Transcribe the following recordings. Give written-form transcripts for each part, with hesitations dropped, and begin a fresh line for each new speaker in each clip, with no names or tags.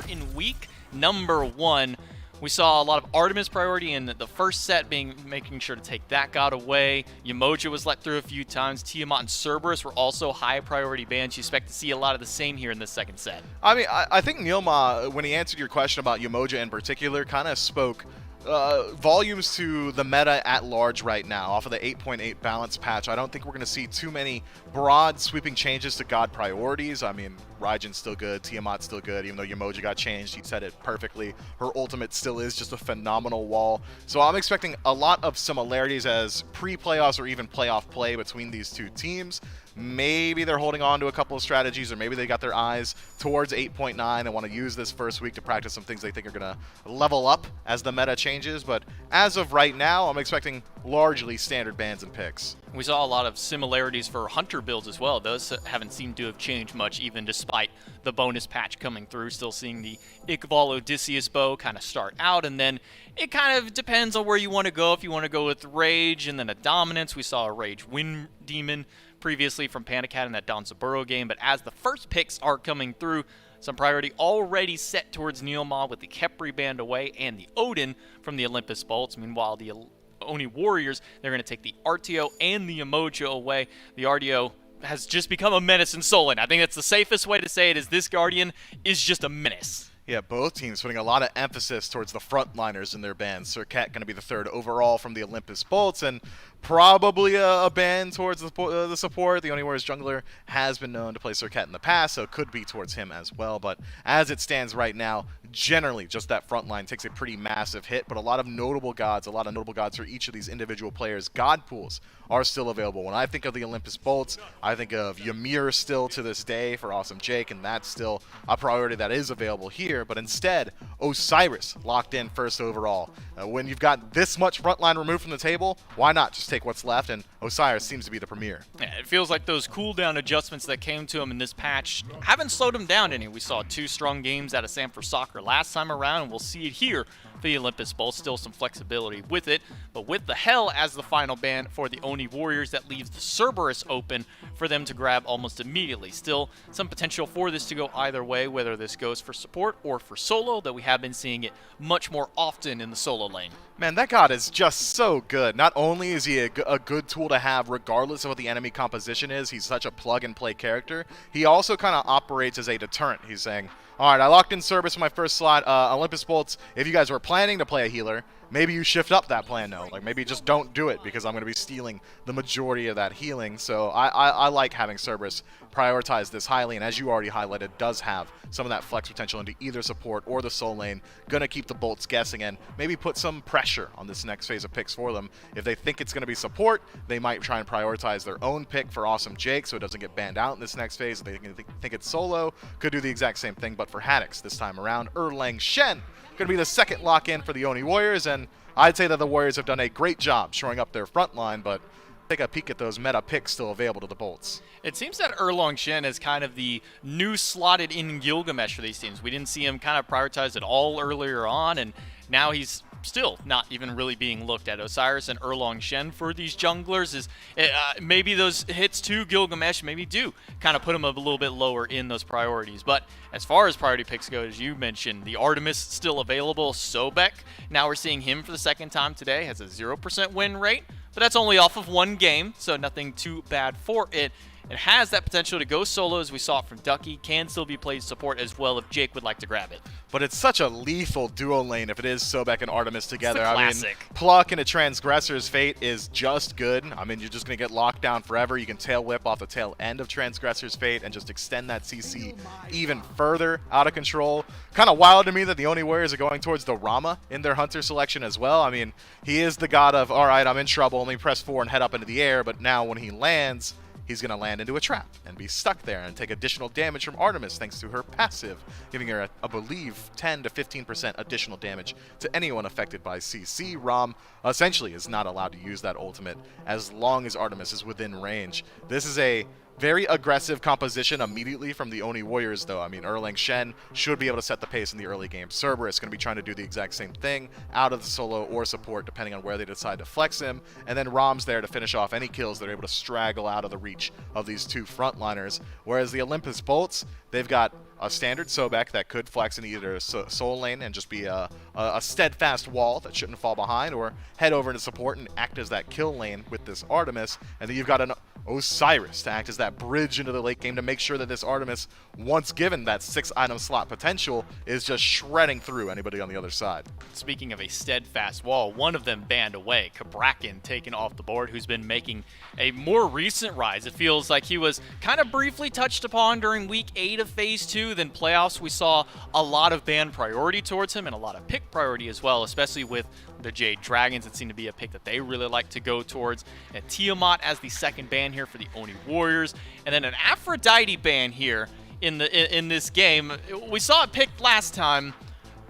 in week number 1. We saw a lot of Artemis priority in the first set, making sure to take that god away. Yamoja was let through a few times. Tiamat and Cerberus were also high priority bans. You expect to see a lot of the same here in this second set.
I mean, I think Neilma, when he answered your question about Yamoja in particular, kind of spoke volumes to the meta at large right now off of the 8.8 balance patch. I don't think we're going to see too many broad sweeping changes to god priorities. I mean, Raigen's still good, Tiamat's still good, even though Yamoja got changed. He said it perfectly. Her ultimate still is just a phenomenal wall. So I'm expecting a lot of similarities as pre-playoffs or even playoff play between these two teams. Maybe they're holding on to a couple of strategies, or maybe they got their eyes towards 8.9 and want to use this first week to practice some things they think are going to level up as the meta changes. But as of right now, I'm expecting largely standard bans and picks.
We saw a lot of similarities for Hunter builds as well. Those haven't seemed to have changed much, even despite the bonus patch coming through. Still seeing the Iqbal Odysseus bow kind of start out, and then it kind of depends on where you want to go. If you want to go with Rage and then a Dominance, we saw a Rage Wind Demon previously from Panicat in that Danzaburo game, but as the first picks are coming through, some priority already set towards Neilma with the Khepri band away and the Odin from the Olympus Bolts. Meanwhile, the Oni Warriors, they're going to take the Artio and the Emojo away. The Artio has just become a menace in Solon. I think that's the safest way to say it, is this Guardian is just a menace.
Yeah, both teams putting a lot of emphasis towards the frontliners in their bands. Serket going to be the third overall from the Olympus Bolts, and probably a ban towards the support. The Oni Warriors jungler has been known to play Serket in the past, so it could be towards him as well. But as it stands right now, generally just that front line takes a pretty massive hit, but a lot of notable gods for each of these individual players. God pools are still available. When I think of the Olympus Bolts, I think of Ymir still to this day for Awesome Jake, and that's still a priority that is available here. But instead, Osiris locked in first overall. When you've got this much frontline removed from the table, why not just take what's left? And Osiris seems to be the premier.
Yeah, it feels like those cooldown adjustments that came to him in this patch haven't slowed him down any. We saw 2 strong games out of Sanford Soccer last time around, and we'll see it here for the Olympus Bowl. Still some flexibility with it, but with the Hell as the final ban for the Oni Warriors, that leaves the Cerberus open for them to grab almost immediately. Still some potential for this to go either way, whether this goes for support or for solo, that we have been seeing it much more often in the solo lane.
Man, that god is just so good. Not only is he a good tool to have regardless of what the enemy composition is, he's such a plug-and-play character, he also kind of operates as a deterrent. He's saying, all right, I locked in Cerberus in my first slot. Olympus Bolts, if you guys were planning to play a healer, maybe you shift up that plan now. Like, maybe just don't do it, because I'm going to be stealing the majority of that healing. So I like having Cerberus prioritize this highly, and as you already highlighted, does have some of that flex potential into either support or the soul lane. Going to keep the Bolts guessing and maybe put some pressure on this next phase of picks for them. If they think it's going to be support, they might try and prioritize their own pick for Awesome Jake so it doesn't get banned out in this next phase. If they think it's solo, could do the exact same thing, but for Haddix this time around. Erlang Shen going to be the second lock-in for the Oni Warriors, and I'd say that the Warriors have done a great job shoring up their front line, but take a peek at those meta picks still available to the Bolts.
It seems that Erlang Shen is kind of the new slotted in Gilgamesh for these teams. We didn't see him kind of prioritized at all earlier on, and now he's still not even really being looked at. Osiris and Erlang Shen for these junglers is maybe those hits to Gilgamesh maybe do kind of put him a little bit lower in those priorities. But as far as priority picks go, as you mentioned, the Artemis still available. Sobek, now we're seeing him for the second time today, has a 0% win rate, but that's only off of 1 game, so nothing too bad for it. It has that potential to go solo, as we saw it from Ducky. Can still be played support as well if Jake would like to grab it.
But it's such a lethal duo lane if it is Sobek and Artemis together.
It's a classic.
I mean, Pluck into Transgressor's Fate is just good. I mean, you're just going to get locked down forever. You can tail whip off the tail end of Transgressor's Fate and just extend that CC even further out of control. Kind of wild to me that the Oni Warriors are going towards the Rama in their Hunter selection as well. I mean, he is the god of, all right, I'm in trouble, let me press 4 and head up into the air, but now when he lands, he's going to land into a trap and be stuck there and take additional damage from Artemis thanks to her passive, giving her, I believe, 10 to 15% additional damage to anyone affected by CC. Rom essentially is not allowed to use that ultimate as long as Artemis is within range. This is a very aggressive composition immediately from the Oni Warriors, though. I mean, Erlang Shen should be able to set the pace in the early game. Cerberus going to be trying to do the exact same thing out of the solo or support, depending on where they decide to flex him. And then Rom's there to finish off any kills they're able to straggle out of the reach of these two frontliners. Whereas the Olympus Bolts, they've got a standard Sobek that could flex in either a soul lane and just be a steadfast wall that shouldn't fall behind, or head over into support and act as that kill lane with this Artemis. And then you've got an Osiris to act as that bridge into the late game to make sure that this Artemis, once given that 6-item slot potential, is just shredding through anybody on the other side.
Speaking of a steadfast wall, one of them banned away. Kabrakan taken off the board, who's been making a more recent rise. It feels like he was kind of briefly touched upon during week 8 of Phase 2. Then playoffs, we saw a lot of ban priority towards him and a lot of pick priority as well, especially with the Jade Dragons. It seemed to be a pick that they really like to go towards. And Tiamat as the second ban here for the Oni Warriors. And then an Aphrodite ban here in this game. We saw it picked last time,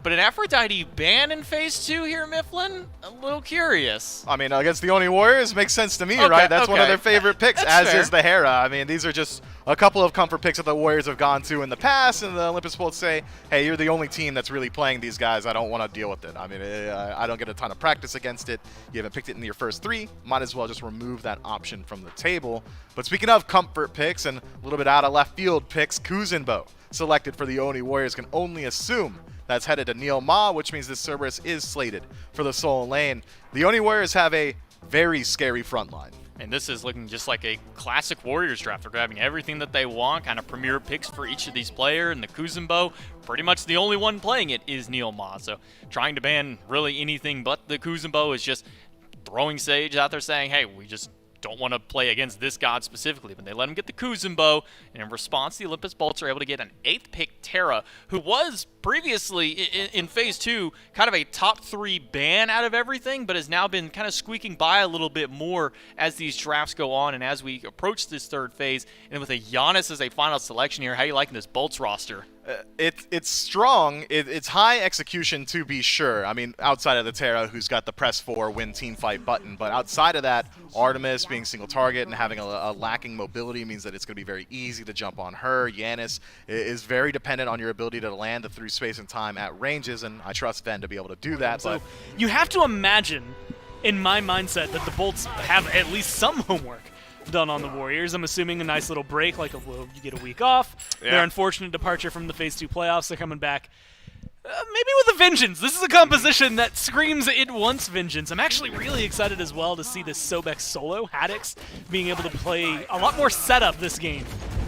but an Aphrodite ban in Phase 2 here, Mifflin? A little curious.
I mean, against the Oni Warriors, makes sense to me,
Okay,
right? That's one of their favorite picks,
That's
as
fair.
is the Hera. I mean, these are just a couple of comfort picks that the Warriors have gone to in the past, and the Olympus Bolts say, hey, you're the only team that's really playing these guys. I don't want to deal with it. I mean, I don't get a ton of practice against it. You haven't picked it in your first 3. Might as well just remove that option from the table. But speaking of comfort picks and a little bit out of left field picks, Kuzenbo, selected for the Oni Warriors, can only assume that's headed to Neil Ma, which means this Cerberus is slated for the Soul Lane. The Oni Warriors have a very scary front line.
And this is looking just like a classic Warriors draft. They're grabbing everything that they want, kind of premier picks for each of these players. And the Kuzenbo, pretty much the only one playing it is Neil Ma. So trying to ban really anything but the Kuzenbo is just throwing Sage out there saying, hey, we just don't want to play against this god specifically, but they let him get the Kuzenbo, and in response, the Olympus Bolts are able to get an 8th pick Terra, who was previously in Phase 2 kind of a top 3 ban out of everything, but has now been kind of squeaking by a little bit more as these drafts go on and as we approach this 3rd phase. And with a Giannis as a final selection here, how are you liking this Bolts roster?
It's strong. It's high execution, to be sure. I mean, outside of the Terra, who's got the press 4 win team fight button, but outside of that, Artemis being single target and having a lacking mobility means that it's going to be very easy to jump on her. Giannis is very dependent on your ability to land through space and time at ranges, and I trust Ven to be able to do that.
So
But
you have to imagine, in my mindset, that the Bolts have at least some homework done on the Warriors. I'm assuming a nice little break, like you get a week off.
Yeah.
Their unfortunate departure from the Phase 2 playoffs. They're coming back maybe with a vengeance. This is a composition that screams it wants vengeance. I'm actually really excited as well to see this Sobek solo, Haddix, being able to play a lot more setup this game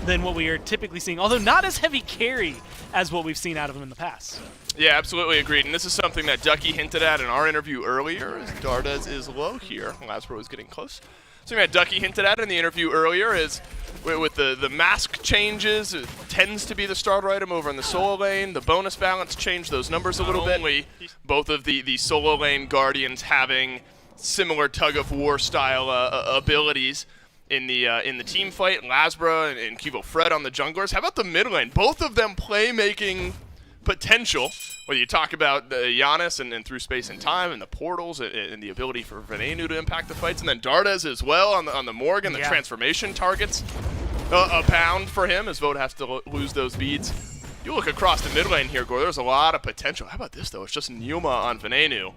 than what we are typically seeing, although not as heavy carry as what we've seen out of him in the past.
Yeah, absolutely agreed. And this is something that Ducky hinted at in our interview earlier, as Dardes is low here. Lasbro is getting close. Something that Ducky hinted at in the interview earlier is with the mask changes, it tends to be the starter item over in the solo lane. The bonus balance changed those numbers a little bit. Both of the solo lane Guardians having similar tug-of-war style abilities in the team fight. Lasbra and Kivo Fred on the junglers. How about the mid lane? Both of them playmaking potential. Whether you talk about Giannis and through space and time and the portals and the ability for Venenu to impact the fights, and then Dardes as well on the Morgan, the transformation targets abound for him as Vote has to lose those beads. You look across the mid lane here, Gore, there's a lot of potential. How about this, though? It's just Neoma on Venenu,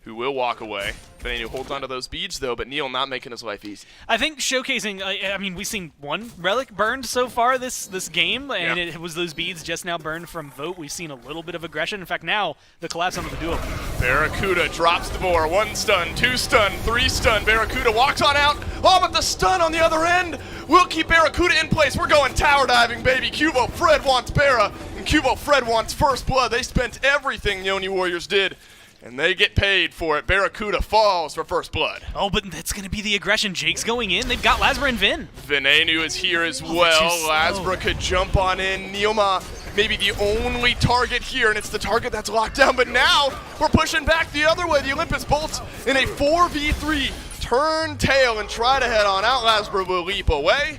who will walk away. Venenu holds onto those beads, though, but Neil not making his life easy.
I think showcasing, I mean, we've seen one relic burned so far this game, and it was those beads just now burned from Vote. We've seen a little bit of aggression. In fact, now the collapse onto the duo.
Barracuda drops the boar. 1 stun, 2 stun, 3 stun. Barracuda walks on out. Oh, but the stun on the other end will keep Barracuda in place. We're going tower diving, baby. Cubo Fred wants Barra, and Cubo Fred wants first blood. They spent everything the Oni Warriors did, and they get paid for it. Barracuda falls for first blood.
Oh, but that's going to be the aggression. Jake's going in. They've got Lasbra and Vin.
Venenu is here as well. Lasbra could jump on in. Neoma maybe the only target here, and it's the target that's locked down. But now we're pushing back the other way. The Olympus Bolts in a 4v3 turn tail and try to head on out. Lasbra will leap away.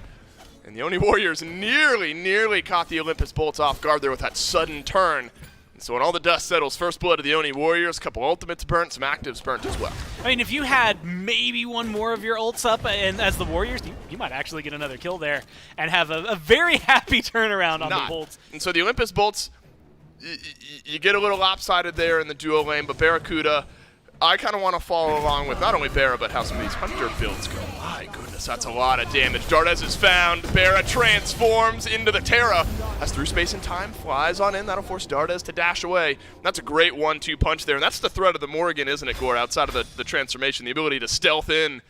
And the Oni Warriors nearly caught the Olympus Bolts off guard there with that sudden turn. And so when all the dust settles, first blood of the Oni Warriors, a couple ultimates burnt, some actives burnt as well.
I mean, if you had maybe one more of your ults up and as the Warriors, you might actually get another kill there and have a very happy turnaround on the Bolts.
And so the Olympus Bolts, you get a little lopsided there in the duo lane, but Barracuda, I kind of want to follow along with not only Barra, but how some of these Hunter builds go. My goodness. goodness, that's a lot of damage. Dardes is found. Bera transforms into the Terra. As through space and time flies on in, that'll force Dardes to dash away. That's a great 1-2 punch there, and that's the threat of the Morrigan, isn't it, Gore? Outside of the transformation, the ability to stealth in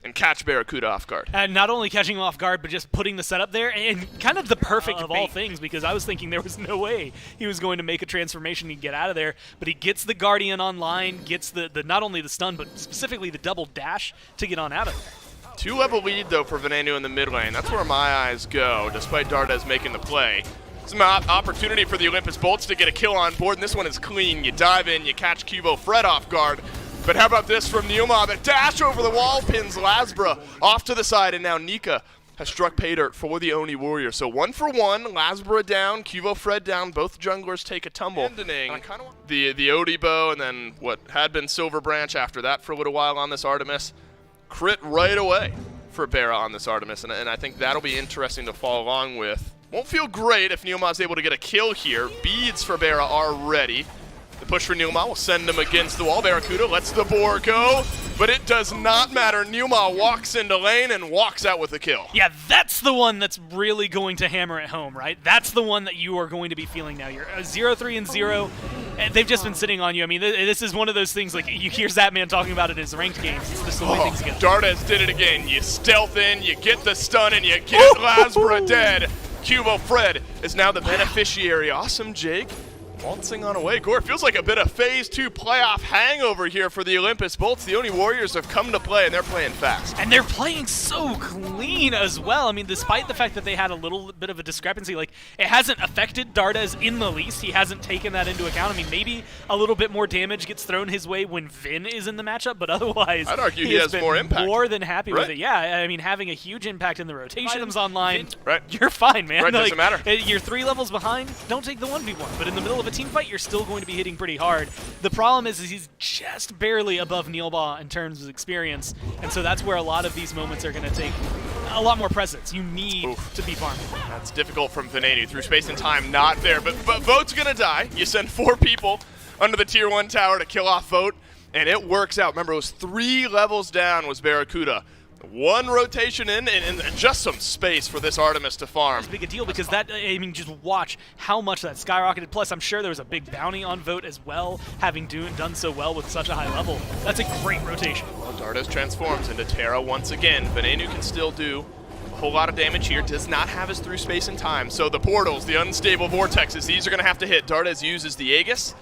and catch Barracuda off guard.
And not only catching him off guard, but just putting the setup there, and kind of the perfect of all things, because I was thinking there was no way he was going to make a transformation and get out of there, but he gets the Guardian online, gets the not only the stun, but specifically the double dash to get on out of there.
2-level lead, though, for Venenu in the mid lane. That's where my eyes go, despite Dardes making the play. Some opportunity for the Olympus Bolts to get a kill on board, and this one is clean. You dive in, you catch Cubo Fred off guard. But how about this from Neoma? The dash over the wall pins Lasbra off to the side, and now Nika has struck pay dirt for the Oni Warriors. So 1 for 1, Lasbra down, Cubo Fred down, both junglers take a tumble. Abandoning the Odibo, and then what had been Silver Branch after that for a little while on this Artemis. Crit right away for Bera on this Artemis, and I think that'll be interesting to follow along with. Won't feel great if Neoma is able to get a kill here. Beads for Bera are ready. The push for Neuma will send him against the wall. Barracuda lets the boar go, but it does not matter. Neuma walks into lane and walks out with a kill.
Yeah, that's the one that's really going to hammer it home, right? That's the one that you are going to be feeling now. You're 0-3 and 0, and they've just been sitting on you. I mean, this is one of those things, like, you hear Zapman talking about it in his ranked games. It's just the way things go.
Dardes did it again. You stealth in, you get the stun, and you get Lasbra dead. Cubo Fred is now the beneficiary. Awesome, Jake. Waltzing on away. Gore, feels like a bit of Phase 2 playoff hangover here for the Olympus Bolts. The Oni Warriors have come to play, and they're playing fast.
And they're playing so clean as well. I mean, despite the fact that they had a little bit of a discrepancy, like, it hasn't affected Dardes in the least. He hasn't taken that into account. I mean, maybe a little bit more damage gets thrown his way when Vin is in the matchup, but otherwise,
I'd argue he has
been
more impact.
More than happy
right.
with it. Yeah, I mean, having a huge impact in the rotation. Items online,
right.
You're fine, man.
Right,
like,
doesn't matter.
You're 3 levels behind, don't take the 1v1. But in the middle of a team fight, you're still going to be hitting pretty hard. The problem is he's just barely above Neilbaugh in terms of experience, and so that's where a lot of these moments are going to take a lot more presence. You need to be farming.
That's difficult from Venenu. Through space and time, not there. But Vote's going to die. You send 4 people under the Tier 1 tower to kill off Vote, and it works out. Remember, it was 3 levels down was Barracuda. 1 rotation in, and just some space for this Artemis to farm.
It's a big deal because that, I mean, just watch how much that skyrocketed. Plus, I'm sure there was a big bounty on Vote as well, having done so well with such a high level. That's a great rotation.
Well, Dardes transforms into Terra once again. Venenu can still do a whole lot of damage here. Does not have his through space and time. So the portals, the unstable vortexes, these are going to have to hit. Dardes uses the Aegis,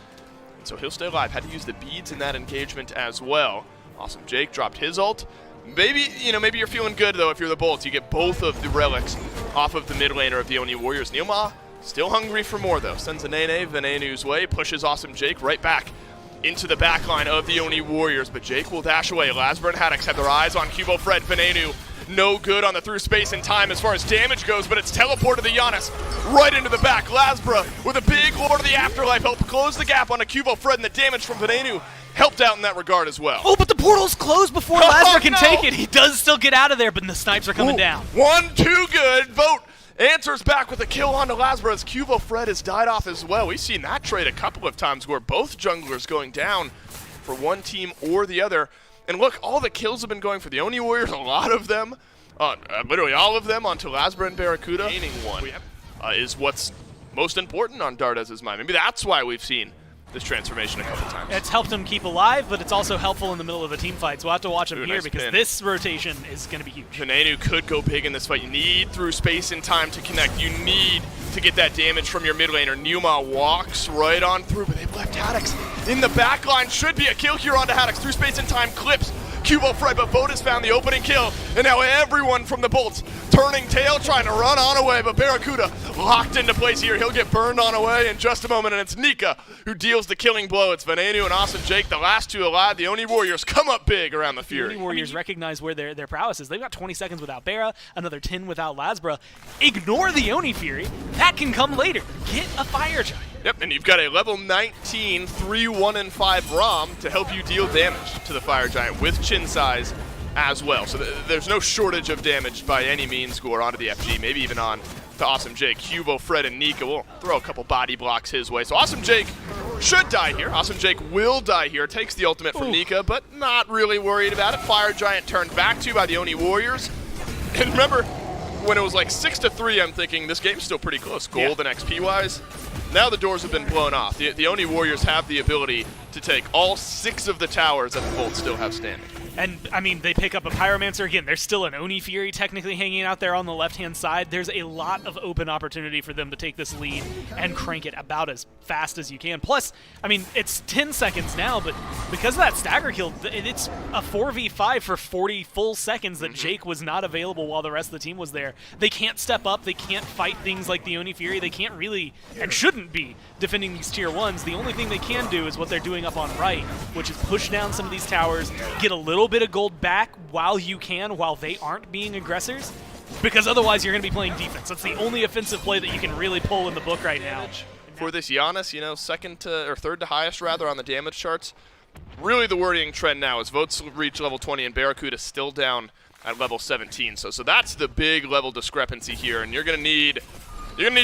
and so he'll stay alive. Had to use the beads in that engagement as well. Awesome. Jake dropped his ult. Maybe you're feeling good, though, if you're the Bolts. You get both of the relics off of the mid laner of the Oni Warriors. Neoma still hungry for more, though. Sends a Nene Venenu's way, pushes Awesome Jake right back into the backline of the Oni Warriors. But Jake will dash away. Lasbra and Haddix have their eyes on Cubo Fred. Venenu no good on the through space and time as far as damage goes, but it's teleported the Giannis right into the back. Lasbra with a big Lord of the Afterlife help close the gap on a Cubo Fred, and the damage from Venenu helped out in that regard as well.
Oh, but the portal's closed before Lasbra can take it. He does still get out of there, but the snipes are coming down.
1 too good. Vote answers back with a kill onto Lasbra as Cubo Fred has died off as well. We've seen that trade a couple of times where both junglers going down for one team or the other. And look, all the kills have been going for the Oni Warriors, a lot of them, literally all of them onto Lasbra and Barracuda. Gaining one is what's most important on Dardes's mind. Maybe that's why we've seen this transformation a couple times.
It's helped him keep alive, but it's also helpful in the middle of a team fight, so we'll have to watch him here
nice
because
pin.
this rotation is going to be huge.
Venenu could go big in this fight. You need through space and time to connect. You need to get that damage from your mid laner. Neuma walks right on through, but they've left Haddix in the back line. Should be a kill here onto Haddix. Through space and time clips Cubo Fred, but Vote has found the opening kill, and now everyone from the Bolts turning tail, trying to run on away, but Barracuda locked into place here. He'll get burned on away in just a moment, and it's Nika who deals the killing blow. It's Venenu and Awesome Jake, the last 2 alive. The Oni Warriors come up big around the Fury.
The Oni Warriors recognize where their prowess is. They've got 20 seconds without Bera, another 10 without Lasbra. Ignore the Oni Fury. That can come later. Get a Fire Giant.
Yep, and you've got a level 19, 3, 1, and 5 ROM to help you deal damage to the Fire Giant with chin size as well. So there's no shortage of damage by any means. Gore onto the FG, maybe even on to Awesome Jake. Cubo, Fred, and Nika will throw a couple body blocks his way. So Awesome Jake should die here. Awesome Jake will die here. Takes the ultimate from Nika, but not really worried about it. Fire Giant turned back to by the Oni Warriors. And remember, when it was like 6-3, I'm thinking this game's still pretty close, gold and XP-wise. Now the doors have been blown off. The Oni Warriors have the ability to take all 6 of the towers that the Bolts still have standing.
And, I mean, they pick up a Pyromancer. Again, there's still an Oni Fury technically hanging out there on the left-hand side. There's a lot of open opportunity for them to take this lead and crank it about as fast as you can. Plus, I mean, it's 10 seconds now, but because of that stagger kill, it's a 4v5 for 40 full seconds that Jake was not available while the rest of the team was there. They can't step up. They can't fight things like the Oni Fury. They can't really, and shouldn't be, defending these tier 1s. The only thing they can do is what they're doing up on right, which is push down some of these towers, get a little bit of gold back while you can, while they aren't being aggressors, because otherwise you're going to be playing defense. That's the only offensive play that you can really pull in the book right now.
For this Giannis, you know, third to highest rather on the damage charts. Really the worrying trend now is votes reach level 20 and Barracuda still down at level 17. So that's the big level discrepancy here, and you're going to need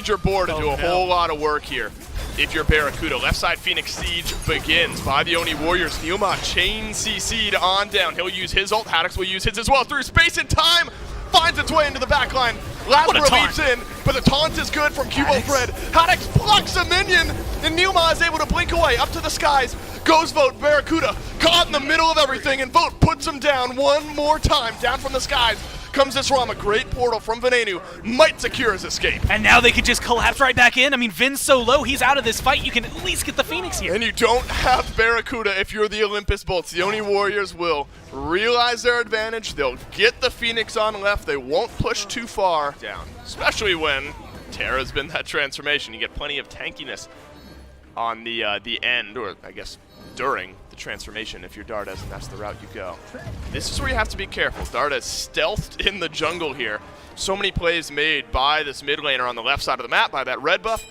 your board to do a whole lot of work here. If you're Barracuda, left side Phoenix Siege begins by the Oni Warriors. Numa chain CC'd on down. He'll use his ult. Haddix will use his as well. Through space and time, finds its way into the back line. Lasper leaps in, but the taunt is good from Cubo Fred. Haddix blocks a minion, and Numa is able to blink away up to the skies. Goes Vote, Barracuda, caught in the middle of everything, and Vote puts him down one more time. Down from the skies comes this Ram, a great portal from Venenu, might secure his escape.
And now they could just collapse right back in. I mean, Vin's so low, he's out of this fight. You can at least get the Phoenix here.
And you don't have Barracuda if you're the Olympus Bolts. The Oni Warriors will realize their advantage. They'll get the Phoenix on left. They won't push too far down, especially when Terra's been that transformation. You get plenty of tankiness on the end, or I guess during the transformation if you're Dardes and that's the route you go. This is where you have to be careful. Dardes stealthed in the jungle here. So many plays made by this mid laner on the left side of the map by that red buff.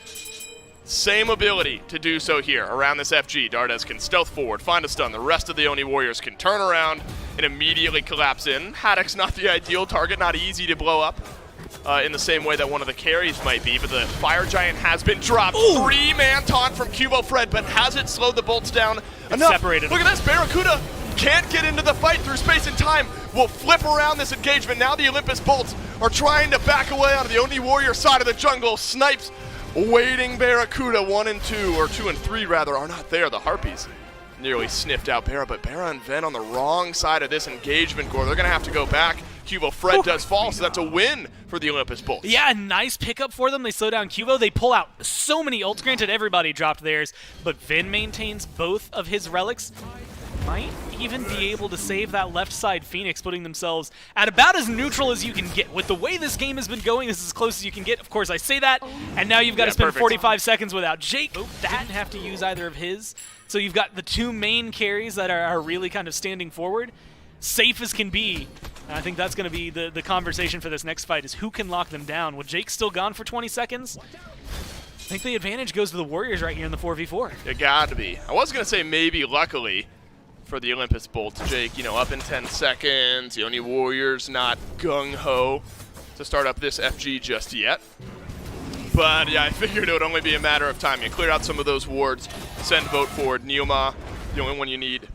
Same ability to do so here around this FG. Dardes can stealth forward, find a stun. The rest of the Oni Warriors can turn around and immediately collapse in. Haddix not the ideal target, not easy to blow up in the same way that one of the carries might be, but the Fire Giant has been dropped. 3-man taunt from Cubo Fred, but has it slowed the Bolts down enough?
Separated.
Look at this, Barracuda can't get into the fight through space and time. Will flip around this engagement. Now the Olympus Bolts are trying to back away onto the Oni Warrior side of the jungle. Snipes waiting Barracuda. 1 and 2, or 2 and 3 rather, are not there. The Harpies nearly sniffed out Barra, but Barra and Ven on the wrong side of this engagement, Gore. They're going to have to go back. Cubo Fred does fall, so that's a win for the Olympus Bolts.
Yeah, a nice pickup for them. They slow down Cubo. They pull out so many ults. Granted, everybody dropped theirs, but Vin maintains both of his relics. Might even be able to save that left side Phoenix, putting themselves at about as neutral as you can get. With the way this game has been going, this is as close as you can get. Of course, I say that, and now you've got to spend 45 seconds without Jake. Didn't have to use either of his. So you've got the two main carries that are really kind of standing forward, safe as can be. And I think that's going to be the conversation for this next fight, is who can lock them down. With Jake still gone for 20 seconds, I think the advantage goes to the Warriors right here in the 4v4.
It got to be. I was going to say maybe luckily for the Olympus Bolts. Jake, up in 10 seconds. The Oni Warriors not gung-ho to start up this FG just yet. But yeah, I figured it would only be a matter of time. You clear out some of those wards, send Vote forward. Neoma, the only one you need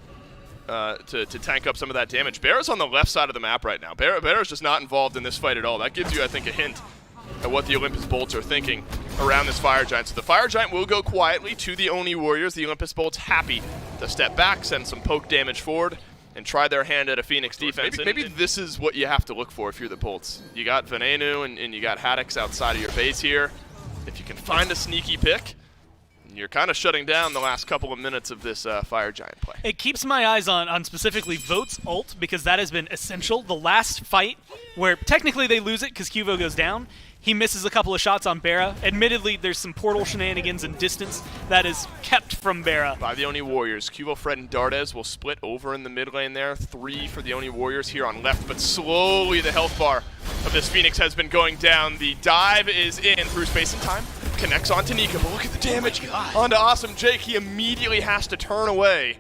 to tank up some of that damage. Barra's on the left side of the map right now. Barra's just not involved in this fight at all. That gives you, I think, a hint at what the Olympus Bolts are thinking around this Fire Giant. So the Fire Giant will go quietly to the Oni Warriors. The Olympus Bolts happy to step back, send some poke damage forward, and try their hand at a Phoenix defense. Maybe this is what you have to look for if you're the Bolts. You got Venenu and you got Haddix outside of your base here. If you can find a sneaky pick, you're kind of shutting down the last couple of minutes of this Fire Giant play.
It keeps my eyes on specifically Vote's ult, because that has been essential. The last fight, where technically they lose it because Cubo goes down, he misses a couple of shots on Barra. Admittedly, there's some portal shenanigans and distance that is kept from Barra.
By the Oni Warriors, Cubo, Fred, and Dardes will split over in the mid lane there. 3 for the Oni Warriors here on left, but slowly the health bar of this Phoenix has been going down. The dive is in through space and time. Connects onto Nika, but look at the damage onto Awesome Jake. He immediately has to turn away.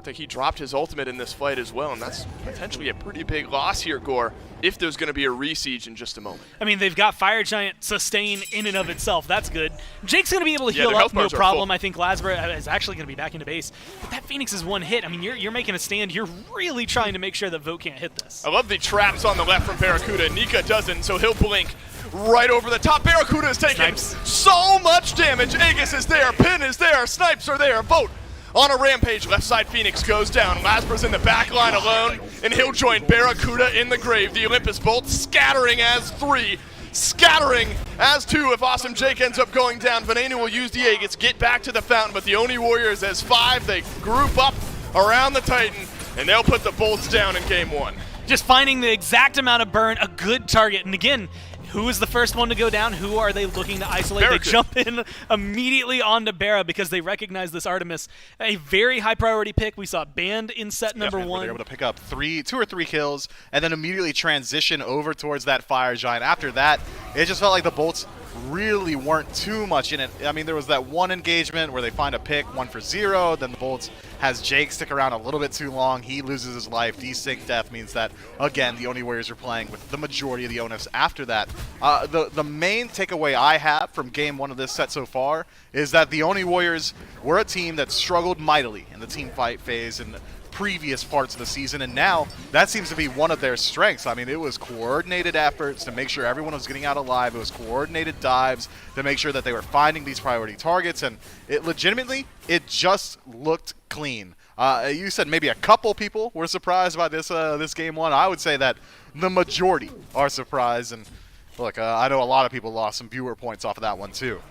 I think he dropped his ultimate in this fight as well, and that's potentially a pretty big loss here, Gore, if there's going to be a re-siege in just a moment.
I mean, they've got Fire Giant sustain in and of itself. That's good. Jake's going to be able to
Yeah,
heal
their
up,
health
no
bars are
problem.
full.
I think Lasbra is actually going to be back into base. But that Phoenix is one hit. I mean, you're making a stand. You're really trying to make sure that Vote can't hit this.
I love the traps on the left from Barracuda. Nika doesn't, so he'll blink right over the top. Barracuda is taking so much damage. Aegis is there, Pin is there, Snipes are there. Vote on a rampage. Left side Phoenix goes down. Lasbra's in the back line alone, and he'll join Barracuda in the grave. The Olympus Bolts scattering as 3, scattering as 2 if Awesome Jake ends up going down. Venenu will use the Aegis, get back to the fountain, but the Oni Warriors as 5, they group up around the Titan, and they'll put the Bolts down in game 1.
Just finding the exact amount of burn, a good target. And again, who is the first one to go down? Who are they looking to isolate?
Barracuda.
They jump in immediately onto Barra because they recognize this Artemis. A very high priority pick. We saw Band in set number
Where
1.
they're able to pick up 2 or 3 kills and then immediately transition over towards that Fire Giant. After that, it just felt like the Bolts really weren't too much in it. I mean, there was that one engagement where they find a pick, 1 for 0. Then the Bolts has Jake stick around a little bit too long. He loses his life. Desync death means that, again, the Oni Warriors are playing with the majority of the Onifs after that. The main takeaway I have from game 1 of this set so far is that the Oni Warriors were a team that struggled mightily in the team fight phase and previous parts of the season, and now that seems to be one of their strengths. I mean, it was coordinated efforts to make sure everyone was getting out alive. It was coordinated dives to make sure that they were finding these priority targets, and it legitimately, it just looked clean. You said maybe a couple people were surprised by this game 1. I would say that the majority are surprised, and look, I know a lot of people lost some viewer points off of that one too.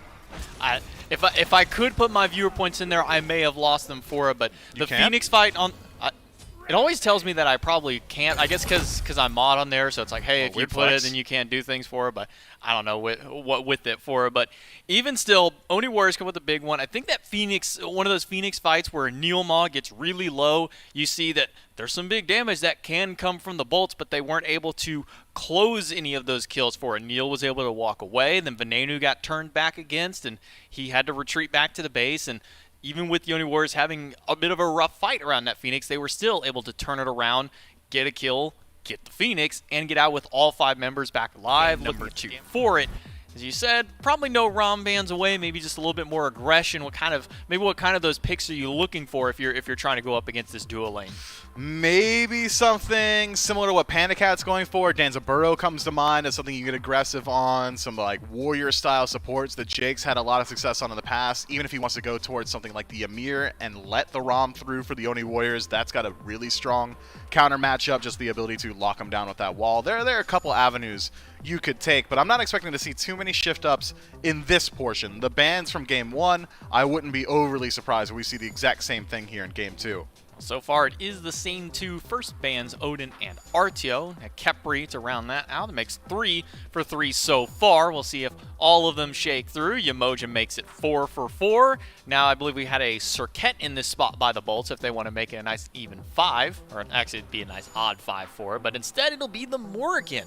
If I could put my viewer points in there, I may have lost them for it, but the
can't?
Phoenix fight on... it always tells me that I probably can't. I guess because I'm mod on there, so it's like, hey, if you
weird
put
flex.
it, then you can't do things for it. But I don't know what with it for it. But even still, Oni Warriors come with a big one. I think that Phoenix, one of those Phoenix fights where Neilmaw gets really low, you see that there's some big damage that can come from the Bolts, but they weren't able to close any of those kills for it. Neil was able to walk away, then Venenu got turned back against, and he had to retreat back to the base. And even with the Oni Warriors having a bit of a rough fight around that Phoenix, they were still able to turn it around, get a kill, get the Phoenix, and get out with all 5 members back alive, looking for it. As you said, probably no ROM bans away, maybe just a little bit more aggression. What kind of those picks are you looking for if you're trying to go up against this duo lane?
Maybe something similar to what Panda Cat's going for. Danzaburo comes to mind as something you get aggressive on. Some like warrior-style supports that Jake's had a lot of success on in the past. Even if he wants to go towards something like the Amir and let the ROM through for the Oni Warriors, that's got a really strong counter matchup, just the ability to lock them down with that wall. There are a couple avenues you could take, but I'm not expecting to see too many shift-ups in this portion. The bans from Game 1, I wouldn't be overly surprised if we see the exact same thing here in Game 2.
So far, it is the same 2 first bans, Odin and Artio. Kepri to round that out. It makes 3 for 3 so far. We'll see if all of them shake through. Yamoja makes it 4 for 4. Now, I believe we had a Circuit in this spot by the Bolts if they want to make it a nice even 5. Or actually, it'd be a nice odd 5 for it. But instead, it'll be the Morrigan.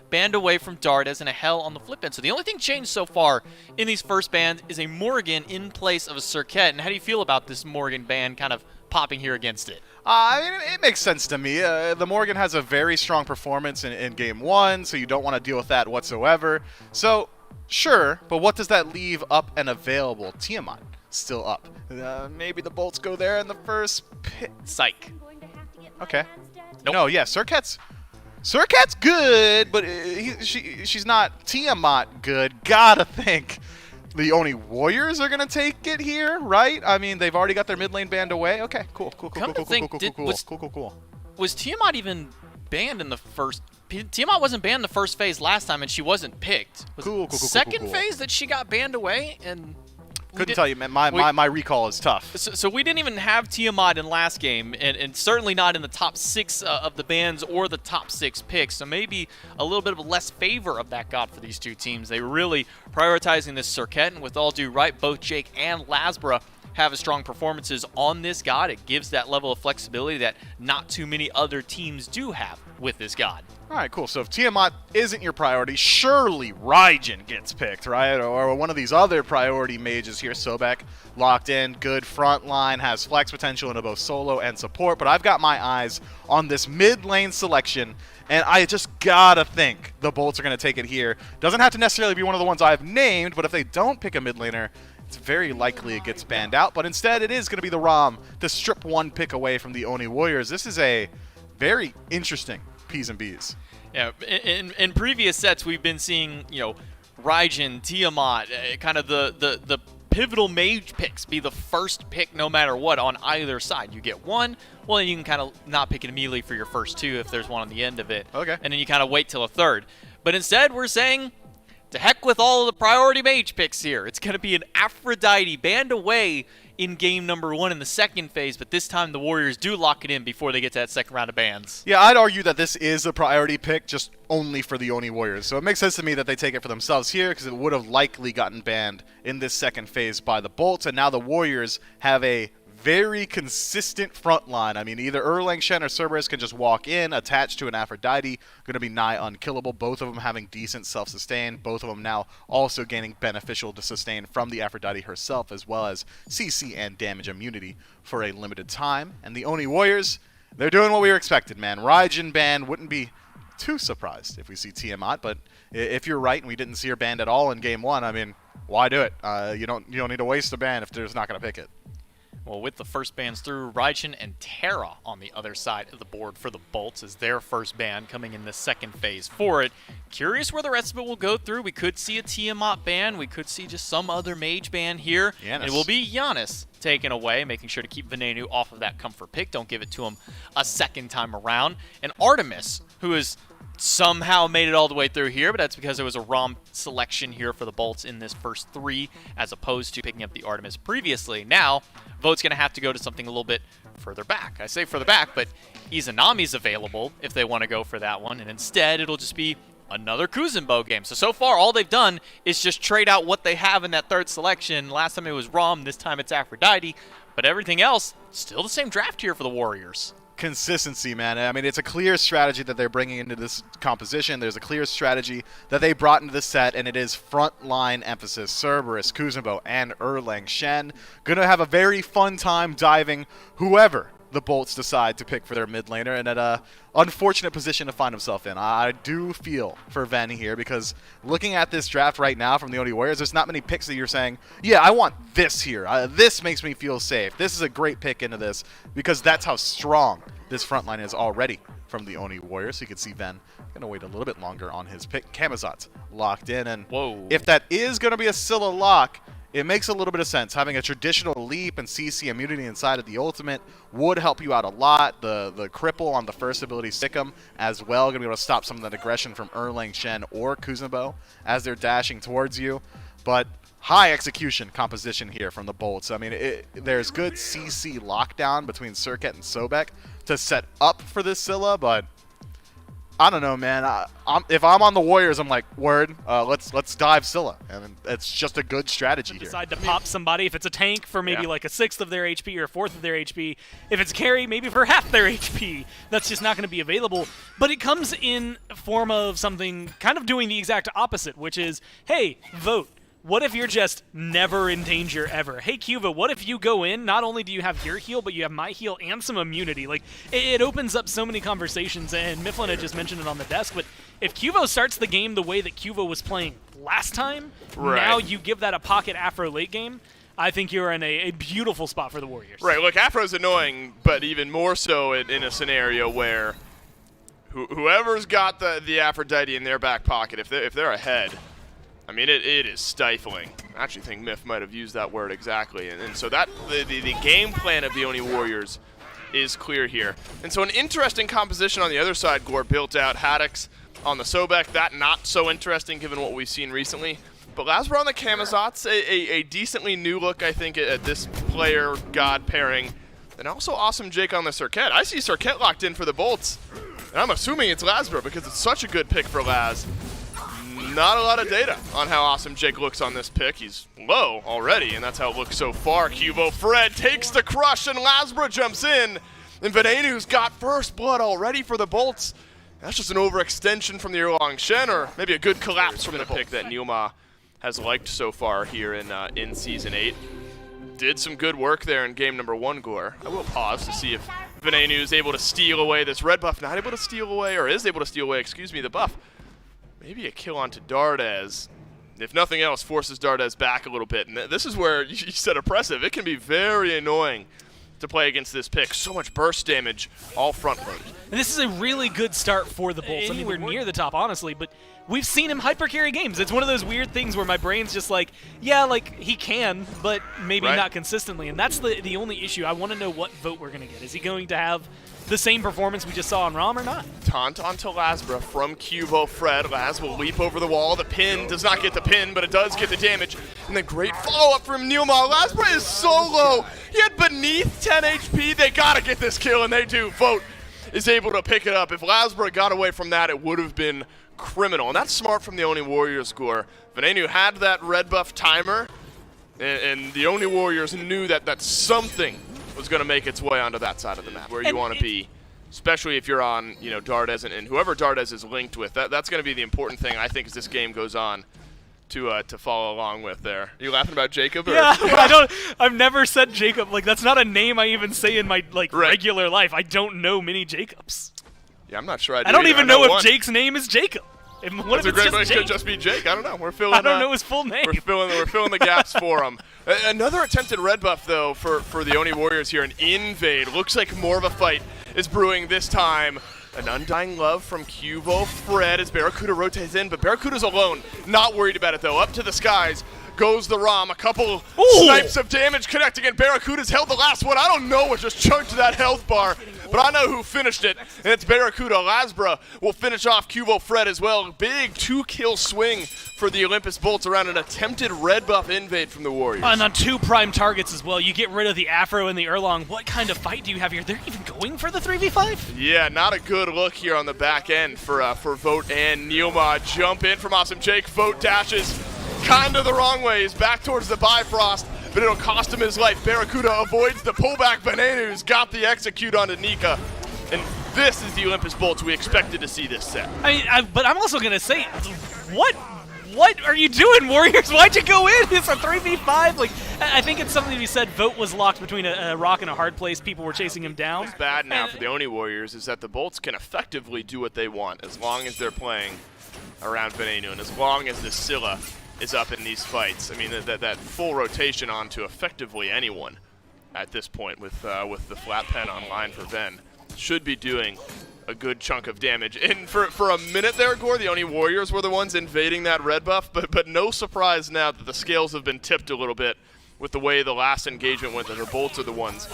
Banned away from Dardas and a Hell on the flip end. So the only thing changed so far in these first bans is a Morrigan in place of a Circuit. And how do you feel about this Morrigan ban kind of popping here against it?
I mean, it makes sense to me. The Morgan has a very strong performance in Game 1, so you don't want to deal with that whatsoever. So, sure, but what does that leave up and available? Tiamat still up. Maybe the Bolts go there in the first pick.
Psych.
Okay.
Nope.
No, yeah, Circuit's good, but she's not Tiamat good. Gotta think the Oni Warriors are gonna take it here, right? I mean, they've already got their mid lane banned away. Okay, cool.
Was Tiamat even banned in the first? Tiamat wasn't banned in the first phase last time, and she wasn't picked. Was it second phase that she got banned away? And
couldn't tell you, man. My recall is tough.
So we didn't even have Tiamat in last game, and certainly not in the top 6 of the bans or the top 6 picks. So maybe a little bit of less favor of that god for these 2 teams. They were really prioritizing this Circuit, and with all due right, both Jake and Lasbra have a strong performances on this god. It gives that level of flexibility that not too many other teams do have with this god.
All right, cool. So if Tiamat isn't your priority, surely Raijin gets picked, right? Or one of these other priority mages here. Sobek locked in, good front line, has flex potential into both solo and support. But I've got my eyes on this mid lane selection, and I just gotta think the Bolts are going to take it here. Doesn't have to necessarily be one of the ones I've named, but if they don't pick a mid laner, it's very likely it gets banned out. But instead, it is going to be the Rom to strip one pick away from the Oni Warriors. This is a very interesting P's and B's.
Yeah, in previous sets, we've been seeing, Raijin, Tiamat, kind of the pivotal mage picks be the first pick no matter what on either side. You get one, well, then you can kind of not pick it immediately for your first two if there's one on the end of it.
Okay.
And then you kind of wait till a third. But instead, we're saying, to heck with all of the priority mage picks here. It's going to be an Aphrodite banned away in game number 1 in the second phase, but this time the Warriors do lock it in before they get to that second round of bans.
Yeah, I'd argue that this is a priority pick just only for the Oni Warriors. So it makes sense to me that they take it for themselves here because it would have likely gotten banned in this second phase by the Bolts, and now the Warriors have a very consistent front line. I mean, either Erlang Shen or Cerberus can just walk in, attached to an Aphrodite, going to be nigh unkillable. Both of them having decent self-sustain. Both of them now also gaining beneficial to sustain from the Aphrodite herself, as well as CC and damage immunity for a limited time. And the Oni Warriors, they're doing what we were expected, man. Raijin ban, wouldn't be too surprised if we see Tiamat, but if you're right and we didn't see her banned at all in game 1, I mean, why do it? You don't need to waste a ban if they're just not going to pick it.
Well, with the first bans through, Raijin and Terra on the other side of the board for the Bolts is their first ban coming in the second phase for it. Curious where the rest of it will go through. We could see a Tiamat ban. We could see just some other mage ban here.
Giannis.
It will be Giannis taken away, making sure to keep Venenu off of that comfort pick. Don't give it to him a second time around. And Artemis, who is somehow made it all the way through here, but that's because there was a ROM selection here for the Bolts in this first 3 as opposed to picking up the Artemis previously. Now, Vote's going to have to go to something a little bit further back. I say further back, but Izanami's available if they want to go for that one, and instead it'll just be another Kuzenbo game. So far, all they've done is just trade out what they have in that third selection. Last time it was ROM, this time it's Aphrodite, but everything else, still the same draft here for the Warriors.
Consistency, man. I mean, it's a clear strategy that they're bringing into this composition. There's a clear strategy that they brought into the set, and it is front-line emphasis. Cerberus, Kuzenbo, and Erlang Shen. Gonna have a very fun time diving whoever the Bolts decide to pick for their mid laner, and at a unfortunate position to find himself in. I do feel for Ven here, because looking at this draft right now from the Oni Warriors, there's not many picks that you're saying, yeah, I want this here. This makes me feel safe. This is a great pick into this, because that's how strong this front line is already from the Oni Warriors. So you can see Ven gonna wait a little bit longer on his pick. Camazot's locked in, and
whoa,
if that is gonna be a Scylla lock, it makes a little bit of sense. Having a traditional leap and CC immunity inside of the ultimate would help you out a lot. The cripple on the first ability, Sikkim, as well, going to be able to stop some of that aggression from Erlang Shen or Kuzenbo as they're dashing towards you. But high execution composition here from the Bolts. I mean, there's good CC lockdown between Circuit and Sobek to set up for this Scylla, but I don't know, man. If I'm on the Warriors, I'm like, word, let's dive Scylla, and it's just a good strategy here.
Decide to pop somebody if it's a tank for maybe like a 1/6 of their HP or a 1/4 of their HP. If it's carry, maybe for half their HP. That's just not going to be available. But it comes in form of something kind of doing the exact opposite, which is, hey, vote. What if you're just never in danger ever? Hey, Cuva, what if you go in, not only do you have your heal, but you have my heal and some immunity? Like, it opens up so many conversations, and Mifflin had just mentioned it on the desk, but if Cuvo starts the game the way that Cuvo was playing last time, now you give that a pocket Afro late game, I think you're in a beautiful spot for the Warriors.
Right, look, Afro's annoying, but even more so in a scenario where whoever's got the Aphrodite in their back pocket, if they're ahead, I mean, it is stifling. I actually think Miff might have used that word exactly. And so that the game plan of the Oni Warriors is clear here. And so an interesting composition on the other side. Gore built out Haddix on the Sobek. That not so interesting given what we've seen recently. But Lazar on the Camazots, a decently new look, I think, at this player-god pairing. And also awesome Jake on the Circuit. I see Circuit locked in for the Bolts. And I'm assuming it's Lazar because it's such a good pick for Laz. not a lot of data on how awesome Jake looks on this pick. He's low already, and that's how it looks so far. Cubo Fred takes the crush, and Lasbra jumps in. And Venenu's got first blood already for the Bolts. That's just an overextension from the Erlang Shen, or maybe a good collapse from the pick that Neilma has liked so far here in Season 8. Did some good work there in game number 1, Gore. I will pause to see if Venenu is able to steal away this red buff. Not able to steal away, or is able to steal away, excuse me, the buff. Maybe a kill onto Dardes. If nothing else, forces Dardes back a little bit. And this is where you said oppressive. It can be very annoying to play against this pick. So much burst damage, all front-loaded.
And this is a really good start for the Bolts. Anywhere near the top, honestly, but we've seen him hyper-carry games. It's one of those weird things where my brain's just like, yeah, like, he can, but maybe not consistently. And that's the only issue. I want to know what vote we're going to get. Is he going to have the same performance we just saw on ROM or not?
Taunt onto Lasbra from Cubo Fred. Laz will leap over the wall. The pin does not get the pin, but it does get the damage. And then great follow-up from Neilma. Lasbra is so low. He had beneath 10 HP. They got to get this kill, and they do. Vote is able to pick it up. If Lasbra got away from that, it would have been criminal. And that's smart from the Oni Warriors score. Venenu had that red buff timer, and the Oni Warriors knew that something was going to make its way onto that side of the map where you want to be, especially if you're on, you know, Dardes and whoever Dardes is linked with. That's going to be the important thing, I think, as this game goes on to follow along with there. Are you laughing about Jacob? Or?
Yeah, I've never said Jacob. Like, that's not a name I even say in my regular life. I don't know many Jacobs.
Yeah, I'm not sure
I don't even know if Jake's name is Jacob. What if it's just Jake?
Could just be Jake. I don't know. We're filling.
I don't know his full name.
We're filling the gaps for him. Another attempted red buff though for the Oni Warriors here. An invade. Looks like more of a fight is brewing this time. An Undying Love from Cubo Fred as Barracuda rotates in, but Barracuda's alone. Not worried about it though. Up to the skies goes the ROM. A couple snipes of damage connecting, and Barracuda's held the last one. I don't know what just chunked that health bar, but I know who finished it, and it's Barracuda. Lasbra will finish off Cubo Fred as well. Big 2-kill swing for the Olympus Bolts around an attempted red buff invade from the Warriors.
And on 2 prime targets as well. You get rid of the Afro and the Erlang. What kind of fight do you have here? They're even going for the 3v5?
Yeah, not a good look here on the back end for Vote and Neilma. Jump in from Awesome Jake. Vote dashes kind of the wrong way. He's back towards the Bifrost, but it'll cost him his life. Barracuda avoids the pullback. Venenu's got the execute onto Nika. And this is the Olympus Bolts we expected to see this set.
But I'm also going to say, what are you doing, Warriors? Why'd you go in? It's a 3v5. Like, I think it's something to be said. Vote was locked between a rock and a hard place. People were chasing him down.
What's bad now for the Oni Warriors is that the Bolts can effectively do what they want as long as they're playing around Venenu and as long as the Scylla is up in these fights. I mean, that full rotation onto effectively anyone at this point with the flat pen online for Ven should be doing a good chunk of damage. And for a minute there, Gore, the Oni Warriors were the ones invading that red buff, but no surprise now that the scales have been tipped a little bit with the way the last engagement went, that the Bolts are the ones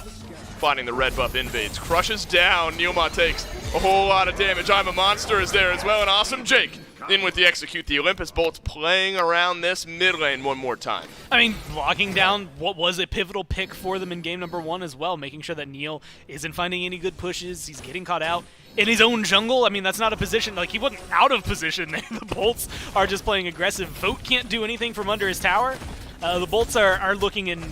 finding the red buff invades. Crushes down, Neilma takes a whole lot of damage. I'm a Monster is there as well, and Awesome Jake in with the execute. The Olympus Bolts playing around this mid lane one more time.
I mean, locking down what was a pivotal pick for them in game number 1 as well, making sure that Neil isn't finding any good pushes. He's getting caught out in his own jungle. I mean, that's not a position. Like, he wasn't out of position. The Bolts are just playing aggressive. Vote can't do anything from under his tower. The Bolts are looking in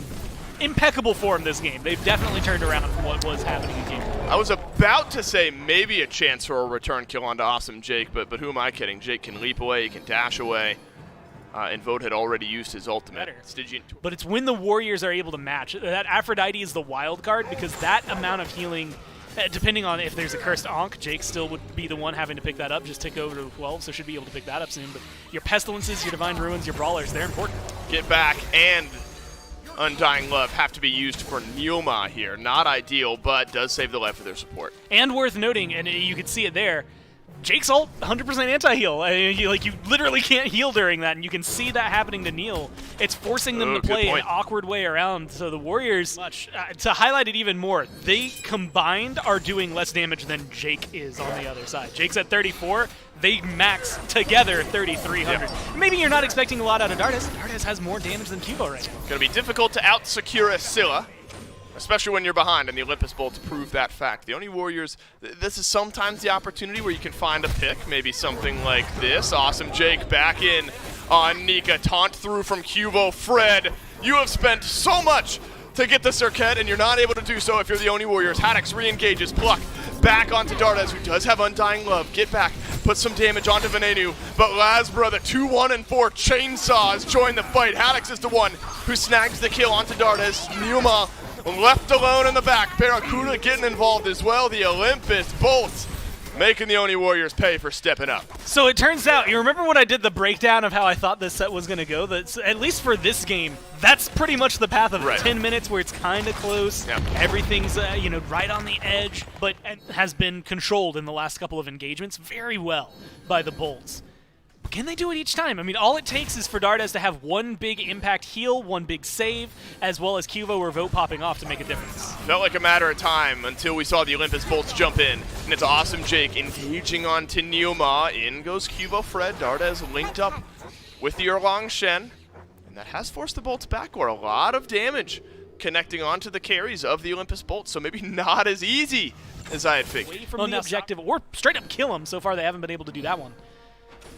impeccable form this game. They've definitely turned around from what was happening in game 1.
I was about to say maybe a chance for a return kill onto Awesome Jake, but who am I kidding? Jake can leap away, he can dash away, and Vote had already used his ultimate. Stygian.
But it's when the Warriors are able to match. That Aphrodite is the wild card, because that amount of healing, depending on if there's a cursed Ankh, Jake still would be the one having to pick that up. Just tick over to 12, so should be able to pick that up soon. But your Pestilences, your Divine Ruins, your Brawlers, they're important.
Get back and Undying Love have to be used for Neilma here. Not ideal, but does save the life of their support.
And worth noting, and you can see it there, Jake's ult 100% anti-heal. You literally can't heal during that, and you can see that happening to Neil. It's forcing them to play an awkward way around. So the Warriors, to highlight it even more, they combined are doing less damage than Jake is on the other side. Jake's at 34. They max together 3,300. Yeah. Maybe you're not expecting a lot out of Dardes. Dardes has more damage than Cubo right now.
It's going to be difficult to out-secure a Scylla especially when you're behind, and the Olympus Bolts prove that fact. The Oni Warriors, this is sometimes the opportunity where you can find a pick, maybe something like this. Awesome Jake back in on Nika. Taunt through from Cubo. Fred, you have spent so much to get the Circuit, and you're not able to do so if you're the Oni Warriors. Haddix re-engages. Pluck back onto Dardes, who does have Undying Love. Get back, put some damage onto Venenu, but Lasbra, the 2, 1, and 4 chainsaws join the fight. Haddix is the one who snags the kill onto Dardes. Numa left alone in the back. Barracuda getting involved as well. The Olympus Bolts making the Oni Warriors pay for stepping up.
So it turns out, you remember when I did the breakdown of how I thought this set was going to go? That's, at least for this game, that's pretty much the path of it.
Right.
10 minutes where it's kind of close, everything's right on the edge, but has been controlled in the last couple of engagements very well by the Bolts. But can they do it each time? I mean, all it takes is for Dardes to have one big impact heal, one big save, as well as Cuvo or Vote popping off to make a difference.
Felt like a matter of time until we saw the Olympus Bolts jump in, and it's Awesome Jake engaging onto Neoma. In goes Cubo Fred. Dardes linked up with the Erlang Shen, and that has forced the Bolts backward. A lot of damage connecting onto the carries of the Olympus Bolts, so maybe not as easy as I had figured.
Away from the objective, or straight up kill him. So far, they haven't been able to do that one.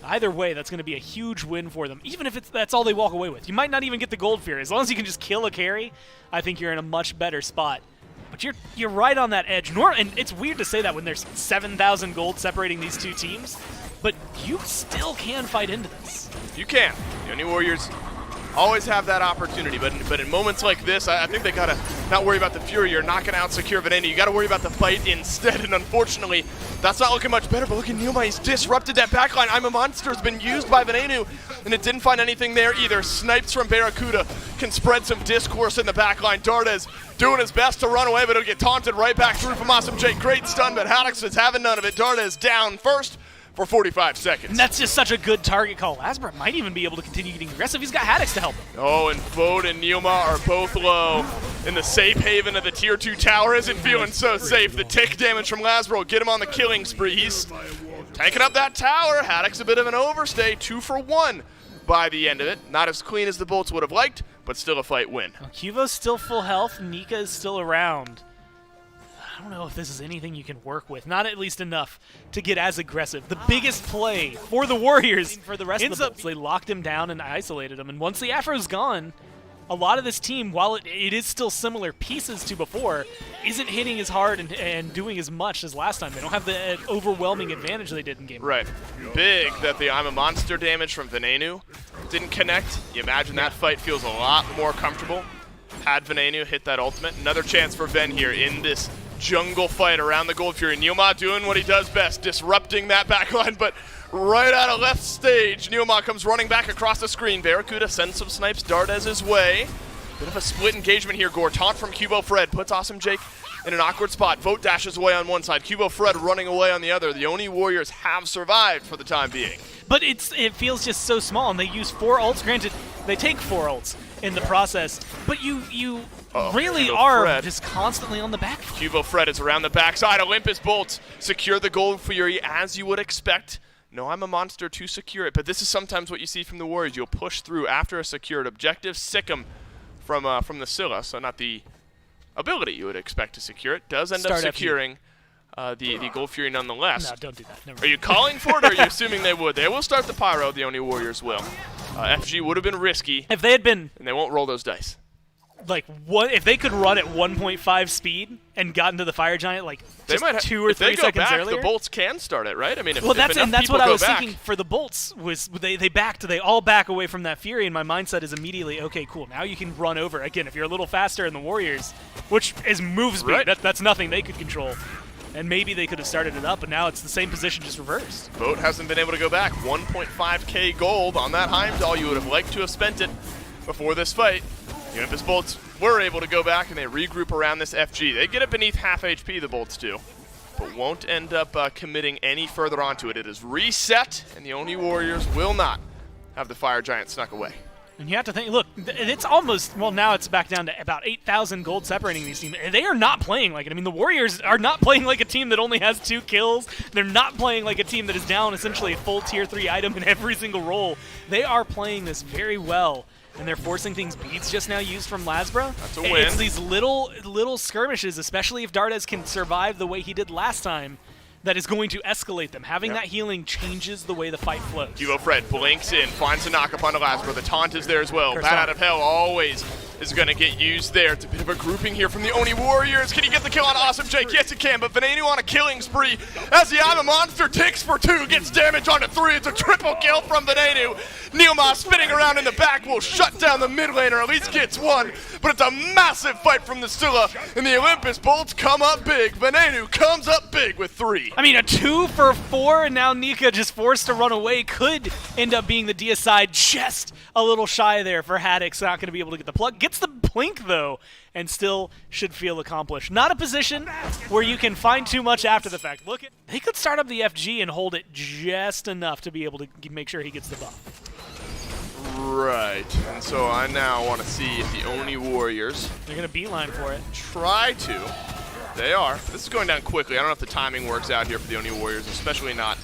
Either way, that's going to be a huge win for them, even if that's all they walk away with. You might not even get the Gold Fury. As long as you can just kill a carry, I think you're in a much better spot. But you're right on that edge. And it's weird to say that when there's 7,000 gold separating these two teams, but you still can fight into this.
You can. The Oni Warriors always have that opportunity, but in moments like this, I think they gotta not worry about the Fury. You're not gonna out-secure Venenu. You gotta worry about the fight instead, and unfortunately, that's not looking much better, but look at Neoma. He's disrupted that backline. I'm a Monster has been used by Venenu, and it didn't find anything there either. Snipes from Barracuda can spread some discourse in the backline. Dardes doing his best to run away, but it'll get taunted right back through from Awesome Jake. Great stun, but Haddix is having none of it. Dardes down first for 45 seconds.
And that's just such a good target call. Lasbra might even be able to continue getting aggressive. He's got Haddix to help him.
Oh, and Vote and Neoma are both low. In the safe haven of the Tier 2 tower isn't feeling so safe. The tick damage from Lasbra will get him on the killing spree. He's tanking up that tower. Haddix a bit of an overstay. 2 for 1 by the end of it. Not as clean as the Bolts would have liked, but still a fight win.
Well, Cuvo's still full health. Nika is still around. I don't know if this is anything you can work with. Not at least enough to get as aggressive. The biggest play for the Warriors for the rest of the Bolts. They locked him down and isolated him. And once the Afro's gone, a lot of this team, while it is still similar pieces to before, isn't hitting as hard and doing as much as last time. They don't have the overwhelming advantage they did in game.
Right. Big that the I'm a Monster damage from Venenu didn't connect. You imagine that fight feels a lot more comfortable. Had Venenu hit that ultimate. Another chance for Ven here in this jungle fight around the Gold Fury. Neoma doing what he does best, disrupting that backline, but right out of left stage, Neoma comes running back across the screen. Barracuda sends some snipes Dardes' way. Bit of a split engagement here. Gore taunt from Cubo Fred puts Awesome Jake in an awkward spot. Vote dashes away on one side, Cubo Fred running away on the other. The Oni Warriors have survived for the time being.
But it feels just so small, and they use 4 ults. Granted, they take 4 ults in the process, but you really are
Fred.
just constantly on the back.
Cubo Fred is around the backside. Olympus Bolts secure the Gold Fury as you would expect. No, I'm a Monster to secure it, but this is sometimes what you see from the Warriors. You'll push through after a secured objective, sick them from the Scylla, so not the ability you would expect to secure it. Does end up securing the Gold Fury nonetheless.
No, don't do that. Never
Are you calling for it, or are you assuming they would? They will start the Pyro, the Oni Warriors will. FG would have been risky,
If they had been
and they won't roll those dice.
like if they could run at 1.5 speed and gotten to the Fire Giant like
They
just
might
2 or 3
if they go
seconds
back,
earlier.
the Bolts can start it, right? I mean, if,
Well,
if
that's
enough
what
people
I
go
was
back,
thinking for the Bolts was they all back away from that Fury, and my mindset is immediately, okay, cool, now you can run over. Again, if you're a little faster in the Warriors, which is move speed,
Right.
that's nothing they could control. And maybe they could have started it up, but now it's the same position, just reversed.
Vote hasn't been able to go back. 1.5k gold on that Heimdall. You would have liked to have spent it before this fight. The Olympus Bolts were able to go back, and they regroup around this FG. They get it beneath half HP, the Bolts do, but won't end up committing any further onto it. It is reset, and the Oni Warriors will not have the Fire Giant snuck away.
And you have to think, look, it's almost, well, now it's back down to about 8,000 gold separating these teams. They are not playing like it. I mean, the Warriors are not playing like a team that only has 2 kills. They're not playing like a team that is down essentially a full Tier 3 item in every single role. They are playing this very well. and they're forcing things. Beads just now used from Lasbra.
That's a win.
It's these little skirmishes, especially if Dardes can survive the way he did last time, that is going to escalate them. Having that healing changes the way the fight flows.
Duo Fred blinks in, finds a knock up on the Lasbra. The taunt is there as well.
Curse
Bat
on.
out of hell always is going to get used there. It's a bit of a grouping here from the Oni Warriors. Can he get the kill on Awesome Jake? Yes, he can, but Venenu on a killing spree as the I'm a Monster takes for 2, gets damage onto 3. It's a triple kill from Venenu. Neilma spinning around in the back will shut down the mid laner, at least gets 1, but it's a massive fight from the Scylla, and the Olympus Bolts come up big. Venenu comes up big with 3.
I mean, a 2 for 4, and now Nika just forced to run away could end up being the deicide, just a little shy there for Haddix. Not going to be able to get the plug. Gets the blink, though, and still should feel accomplished. Not a position where you can find too much after the fact. Look at, he could start up the FG and hold it just enough to be able to make sure he gets the buff.
Right, and so I now want to see if the Oni Warriors
They're going to beeline for it.
try to. They are. This is going down quickly. I don't know if the timing works out here for the Oni Warriors, especially not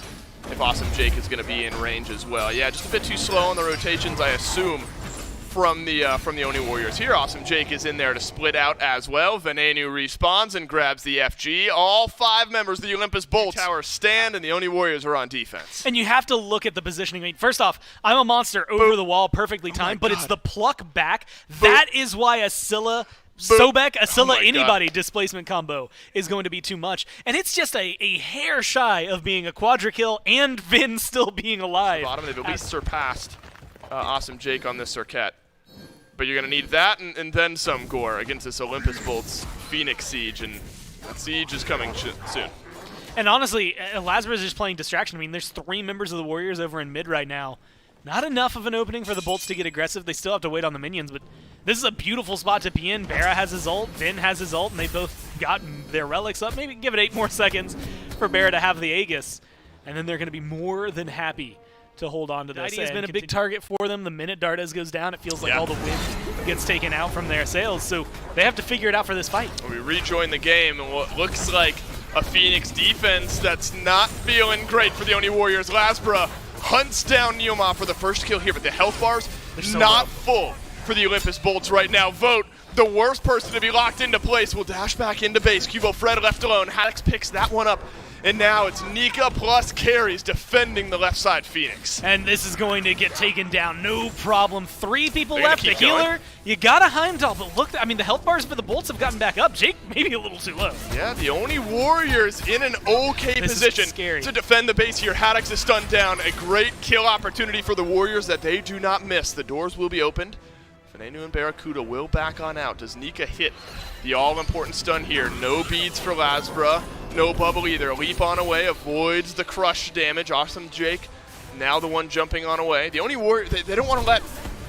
if Awesome Jake is going to be in range as well. Yeah, just a bit too slow on the rotations, I assume, from the Oni Warriors here. Awesome Jake is in there to split out as well. Venenu respawns and grabs the FG. All 5 members of the Olympus Bolts tower stand, and the Oni Warriors are on defense.
And you have to look at the positioning. I mean, first off, I'm a monster over the wall, perfectly timed, but it's the pluck back. That is why a Scylla, Sobek, a Scylla, anybody displacement combo is going to be too much. And it's just a hair shy of being a quadra kill and Vin still being alive.
Bottom, they've at least surpassed Awesome Jake on this Circuit. But you're going to need that and then some gore against this Olympus Bolts Phoenix Siege, and that Siege is coming soon.
And honestly, Lazarus is just playing distraction. I mean, there's 3 members of the Warriors over in mid right now. Not enough of an opening for the Bolts to get aggressive. They still have to wait on the minions, but this is a beautiful spot to be in. Barra has his ult, Vin has his ult, and they both got their relics up. Maybe give it 8 more seconds for Barra to have the Aegis, and then they're going to be more than happy to hold on to this. He has been a big target for them. The minute Dardes goes down, it feels like all the wind gets taken out from their sails, so they have to figure it out for this fight.
We rejoin the game, and what looks like a Phoenix defense that's not feeling great for the Oni Warriors. Lasbra hunts down Neoma for the first kill here, but the health bars
so
not full for the Olympus Bolts right now. Vote, the worst person to be locked into place, will dash back into base. Cubo Fred left alone. Haddix picks that one up. And now it's Nika plus carries defending the left side Phoenix.
And this is going to get taken down, no problem. 3 people left, the
keep
healer.
going.
You got a Heimdall, but look, I mean, the health bars for the Bolts have gotten back up. Jake maybe a little too low.
Yeah, the Oni Warriors in an okay position to defend the base here. Haddix is stunned down. A great kill opportunity for the Warriors that they do not miss. The doors will be opened. Venenu and Barracuda will back on out. Does Nika hit the all-important stun here? No beads for Lasbra. No bubble either. Leap on away, avoids the crush damage. Awesome Jake, now the one jumping on away. The Oni Warriors, they don't want to let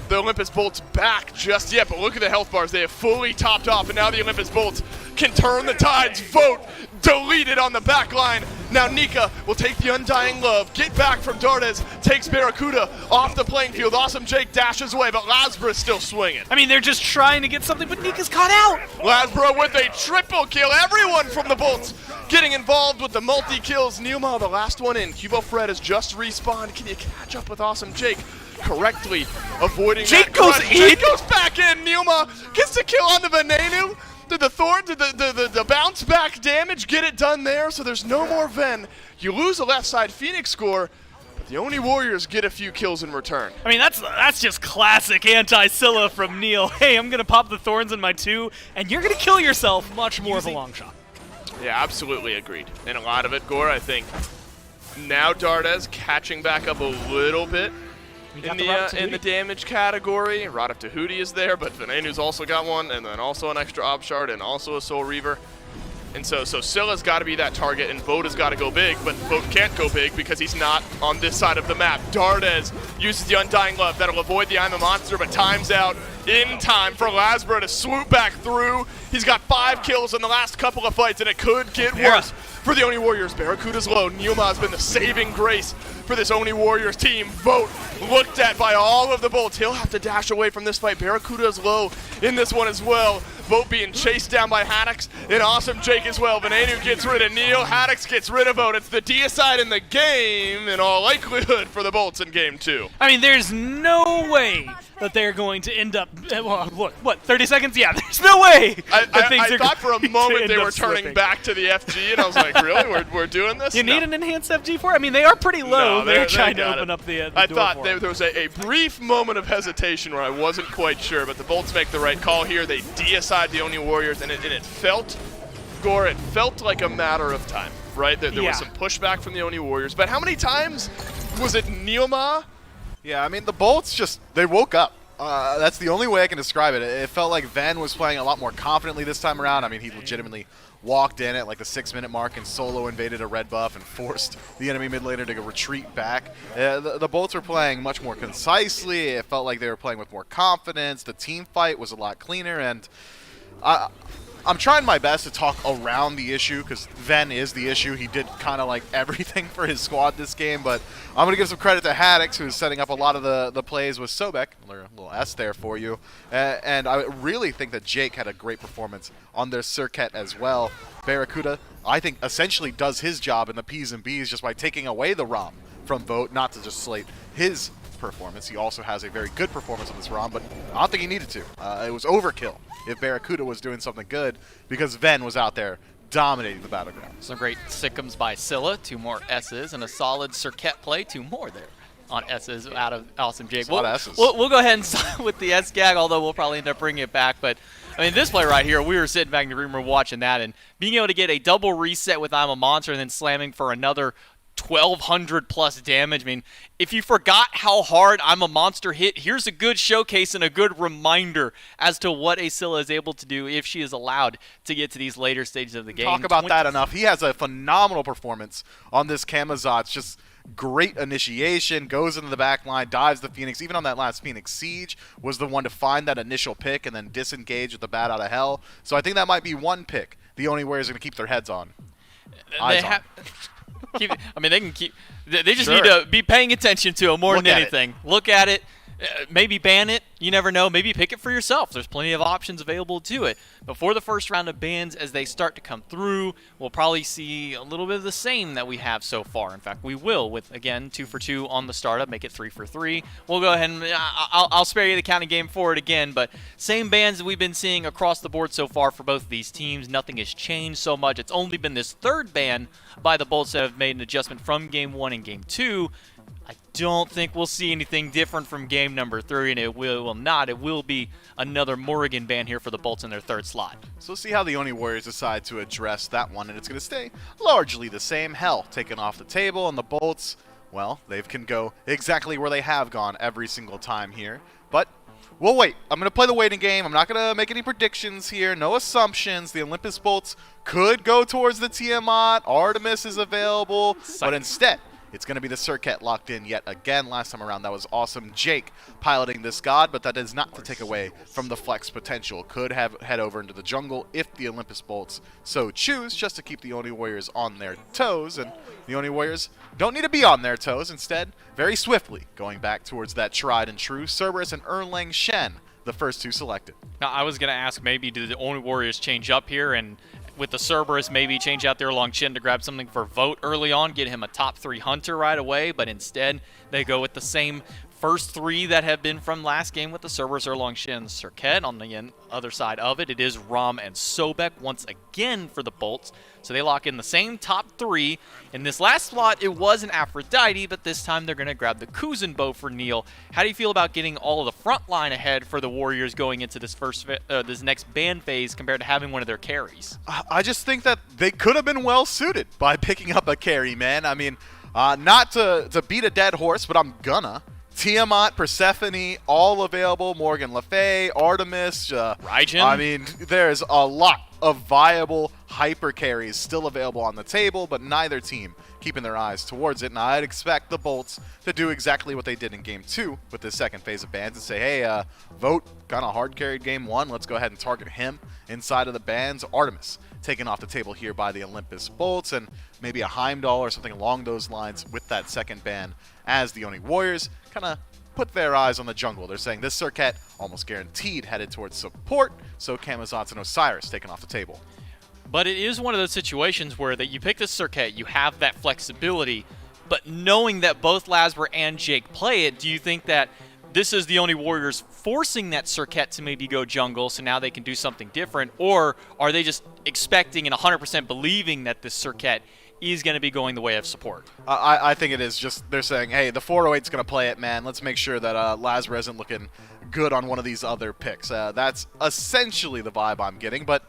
the Olympus Bolts back just yet, but look at the health bars. They have fully topped off, and now the Olympus Bolts can turn the tides. Vote deleted on the back line. Now Nika will take the Undying Love, get back from Dardes, takes Barracuda off the playing field. Awesome Jake dashes away, but Lasbra is still swinging.
I mean, they're just trying to get something, but Nika's caught out.
Lasbra with a triple kill. Everyone from the Bolts getting involved with the multi-kills. Neoma, the last one in. Cubo Fred has just respawned. Can you catch up with Awesome Jake? Correctly avoiding
Jake
that
goes
crush.
in.
Jake goes back in. Neoma gets the kill on the Venenu. Did the Thorn, did the bounce back damage get it done there? So there's no more Ven. You lose a left side Phoenix score, but the Oni Warriors get a few kills in return.
I mean, that's just classic anti-Scylla from Neil. Hey, I'm going to pop the Thorns in my 2, and you're going to kill yourself. Much more of a long shot.
Yeah, absolutely agreed. And a lot of it, Gore, I think. Now Dardes catching back up a little bit in the damage category. Rod of Tahuti is there, but Venenu's also got one, and then also an extra Ob Shard, and also a Soul Reaver. And so Scylla's got to be that target, and Vote has got to go big, but Vote can't go big because he's not on this side of the map. Dardes uses the Undying Love. That'll avoid the I'm a Monster, but time's out in time for Lasbra to swoop back through. He's got 5 kills in the last couple of fights, and it could get worse for the Oni Warriors. Barracuda's low. Neoma has been the saving grace for this Oni Warriors team. Vote looked at by all of the Bolts. He'll have to dash away from this fight. Barracuda's low in this one as well. Vote being chased down by Haddix and Awesome Jake as well. Venenu gets rid of Neil. Haddix gets rid of Vote. It's the deicide in the game in all likelihood for the Bolts in game 2.
I mean, there's no way that they're going to end up, well, look, what, 30 seconds? Yeah, there's no way that things
I
are
thought for a
going
moment
to
they
end
were
up
turning
slipping.
back to the FG, and I was like, really? We're doing this?
You
No.
need an enhanced FG for it? I mean, they are pretty low.
No,
they're
they
trying to
got
open
it.
up the
I
door
thought
for
there
them.
was a brief moment of hesitation where I wasn't quite sure, but the Bolts make the right call here. They deicide the Oni Warriors, and it felt, Gore, it felt like a matter of time, right? There
Yeah.
was some pushback from the Oni Warriors, but how many times was it Neoma?
Yeah, I mean, the Bolts just, they woke up. That's the only way I can describe it. It felt like Ven was playing a lot more confidently this time around. I mean, he legitimately walked in at like the 6-minute mark and solo invaded a red buff and forced the enemy mid laner to retreat back. The Bolts were playing much more concisely. It felt like they were playing with more confidence. The team fight was a lot cleaner, and I'm trying my best to talk around the issue because Ven is the issue. He did kind of like everything for his squad this game, but I'm going to give some credit to Haddix, who's setting up a lot of the plays with Sobek. A little S there for you. And I really think that Jake had a great performance on their Circuit as well. Barracuda, I think, essentially does his job in the P's and B's just by taking away the ROM from Vote, not to just slate his performance. He also has a very good performance on this ROM, but I don't think he needed to. It was overkill if Barracuda was doing something good because Ven was out there dominating the battleground.
Some great Sickums by Scylla, 2 more S's, and a solid Circuit play, 2 more there on S's out of Awesome Jake.
A lot of S's.
We'll go ahead and start with the S gag, although we'll probably end up bringing it back. But, I mean, this play right here, we were sitting back in the room watching that, and being able to get a double reset with I'm a Monster and then slamming for another 1,200 plus damage. I mean, if you forgot how hard I'm a Monster hit, here's a good showcase and a good reminder as to what a Scylla is able to do if she is allowed to get to these later stages of the game.
Talk about that enough. He has a phenomenal performance on this Camazotz. Just great initiation, goes into the back line, dives the Phoenix. Even on that last Phoenix Siege, was the one to find that initial pick and then disengage with the bat out of hell. So I think that might be one pick the Oni Warriors are going to keep their heads on. Eyes on.
I mean, they can keep. They just
Sure.
need to be paying attention to it more
Look
than
at it.
anything. Look at it. Maybe ban it. You never know. Maybe pick it for yourself. There's plenty of options available to it. But for the first round of bans, as they start to come through, we'll probably see a little bit of the same that we have so far. In fact, we will with, again, 2 for 2 on the startup, make it 3 for 3. We'll go ahead and I'll spare you the counting game for it again. But same bans that we've been seeing across the board so far for both of these teams. Nothing has changed so much. It's only been this third ban by the Bolts that have made an adjustment from Game 1 and Game 2. I don't think we'll see anything different from game number 3, and it will not. It will be another Morrigan ban here for the Bolts in their third slot.
So we'll see how the Oni Warriors decide to address that one, and it's going to stay largely the same. Hell, taken off the table, and the Bolts, well, they can go exactly where they have gone every single time here. But we'll wait. I'm going to play the waiting game. I'm not going to make any predictions here. No assumptions. The Olympus Bolts could go towards the Tiamat. Artemis is available, but instead, it's going to be the Circuit locked in yet again. Last time around, that was Awesome Jake piloting this god, but that is not to take away from the flex potential. Could have head over into the jungle if the Olympus Bolts so choose, just to keep the Oni Warriors on their toes. And the Oni Warriors don't need to be on their toes. Instead, very swiftly going back towards that tried and true Cerberus and Erlang Shen, the first 2 selected.
Now, I was going to ask, maybe do the Oni Warriors change up here and with the Cerberus maybe change out their Long Shin to grab something for Vote early on, get him a top 3 hunter right away, but instead they go with the same first 3 that have been from last game with the Cerberus, Erlang Shin, Circuit. On the other side of it, it is Rom and Sobek once again for the Bolts. So they lock in the same top 3. In this last slot, it was an Aphrodite, but this time they're going to grab the Kuzin bow for Neil. How do you feel about getting all of the front line ahead for the Warriors going into this this next ban phase compared to having one of their carries?
I just think that they could have been well suited by picking up a carry, man. I mean, not to beat a dead horse, but I'm gonna. Tiamat, Persephone, all available. Morgan Le Fay, Artemis.
Raijin.
I mean, there's a lot of viable hyper carries still available on the table, but neither team keeping their eyes towards it. And I'd expect the Bolts to do exactly what they did in Game 2 with this second phase of bans and say, hey, Vote kind of hard carried Game 1. Let's go ahead and target him inside of the bans. Artemis taken off the table here by the Olympus Bolts, and maybe a Heimdall or something along those lines with that second ban as the Oni Warriors kind of put their eyes on the jungle. They're saying this Circuit almost guaranteed headed towards support, so Camazotz and Osiris taken off the table.
But it is one of those situations where that you pick this Circuit, you have that flexibility, but knowing that both Lasber and Jake play it, do you think that this is the Oni Warriors forcing that Circuit to maybe go jungle so now they can do something different? Or are they just expecting and 100% believing that this Circuit is going to be going the way of support?
I think it is just they're saying, hey, the 408's going to play it, man. Let's make sure that Lazra isn't looking good on one of these other picks. That's essentially the vibe I'm getting, but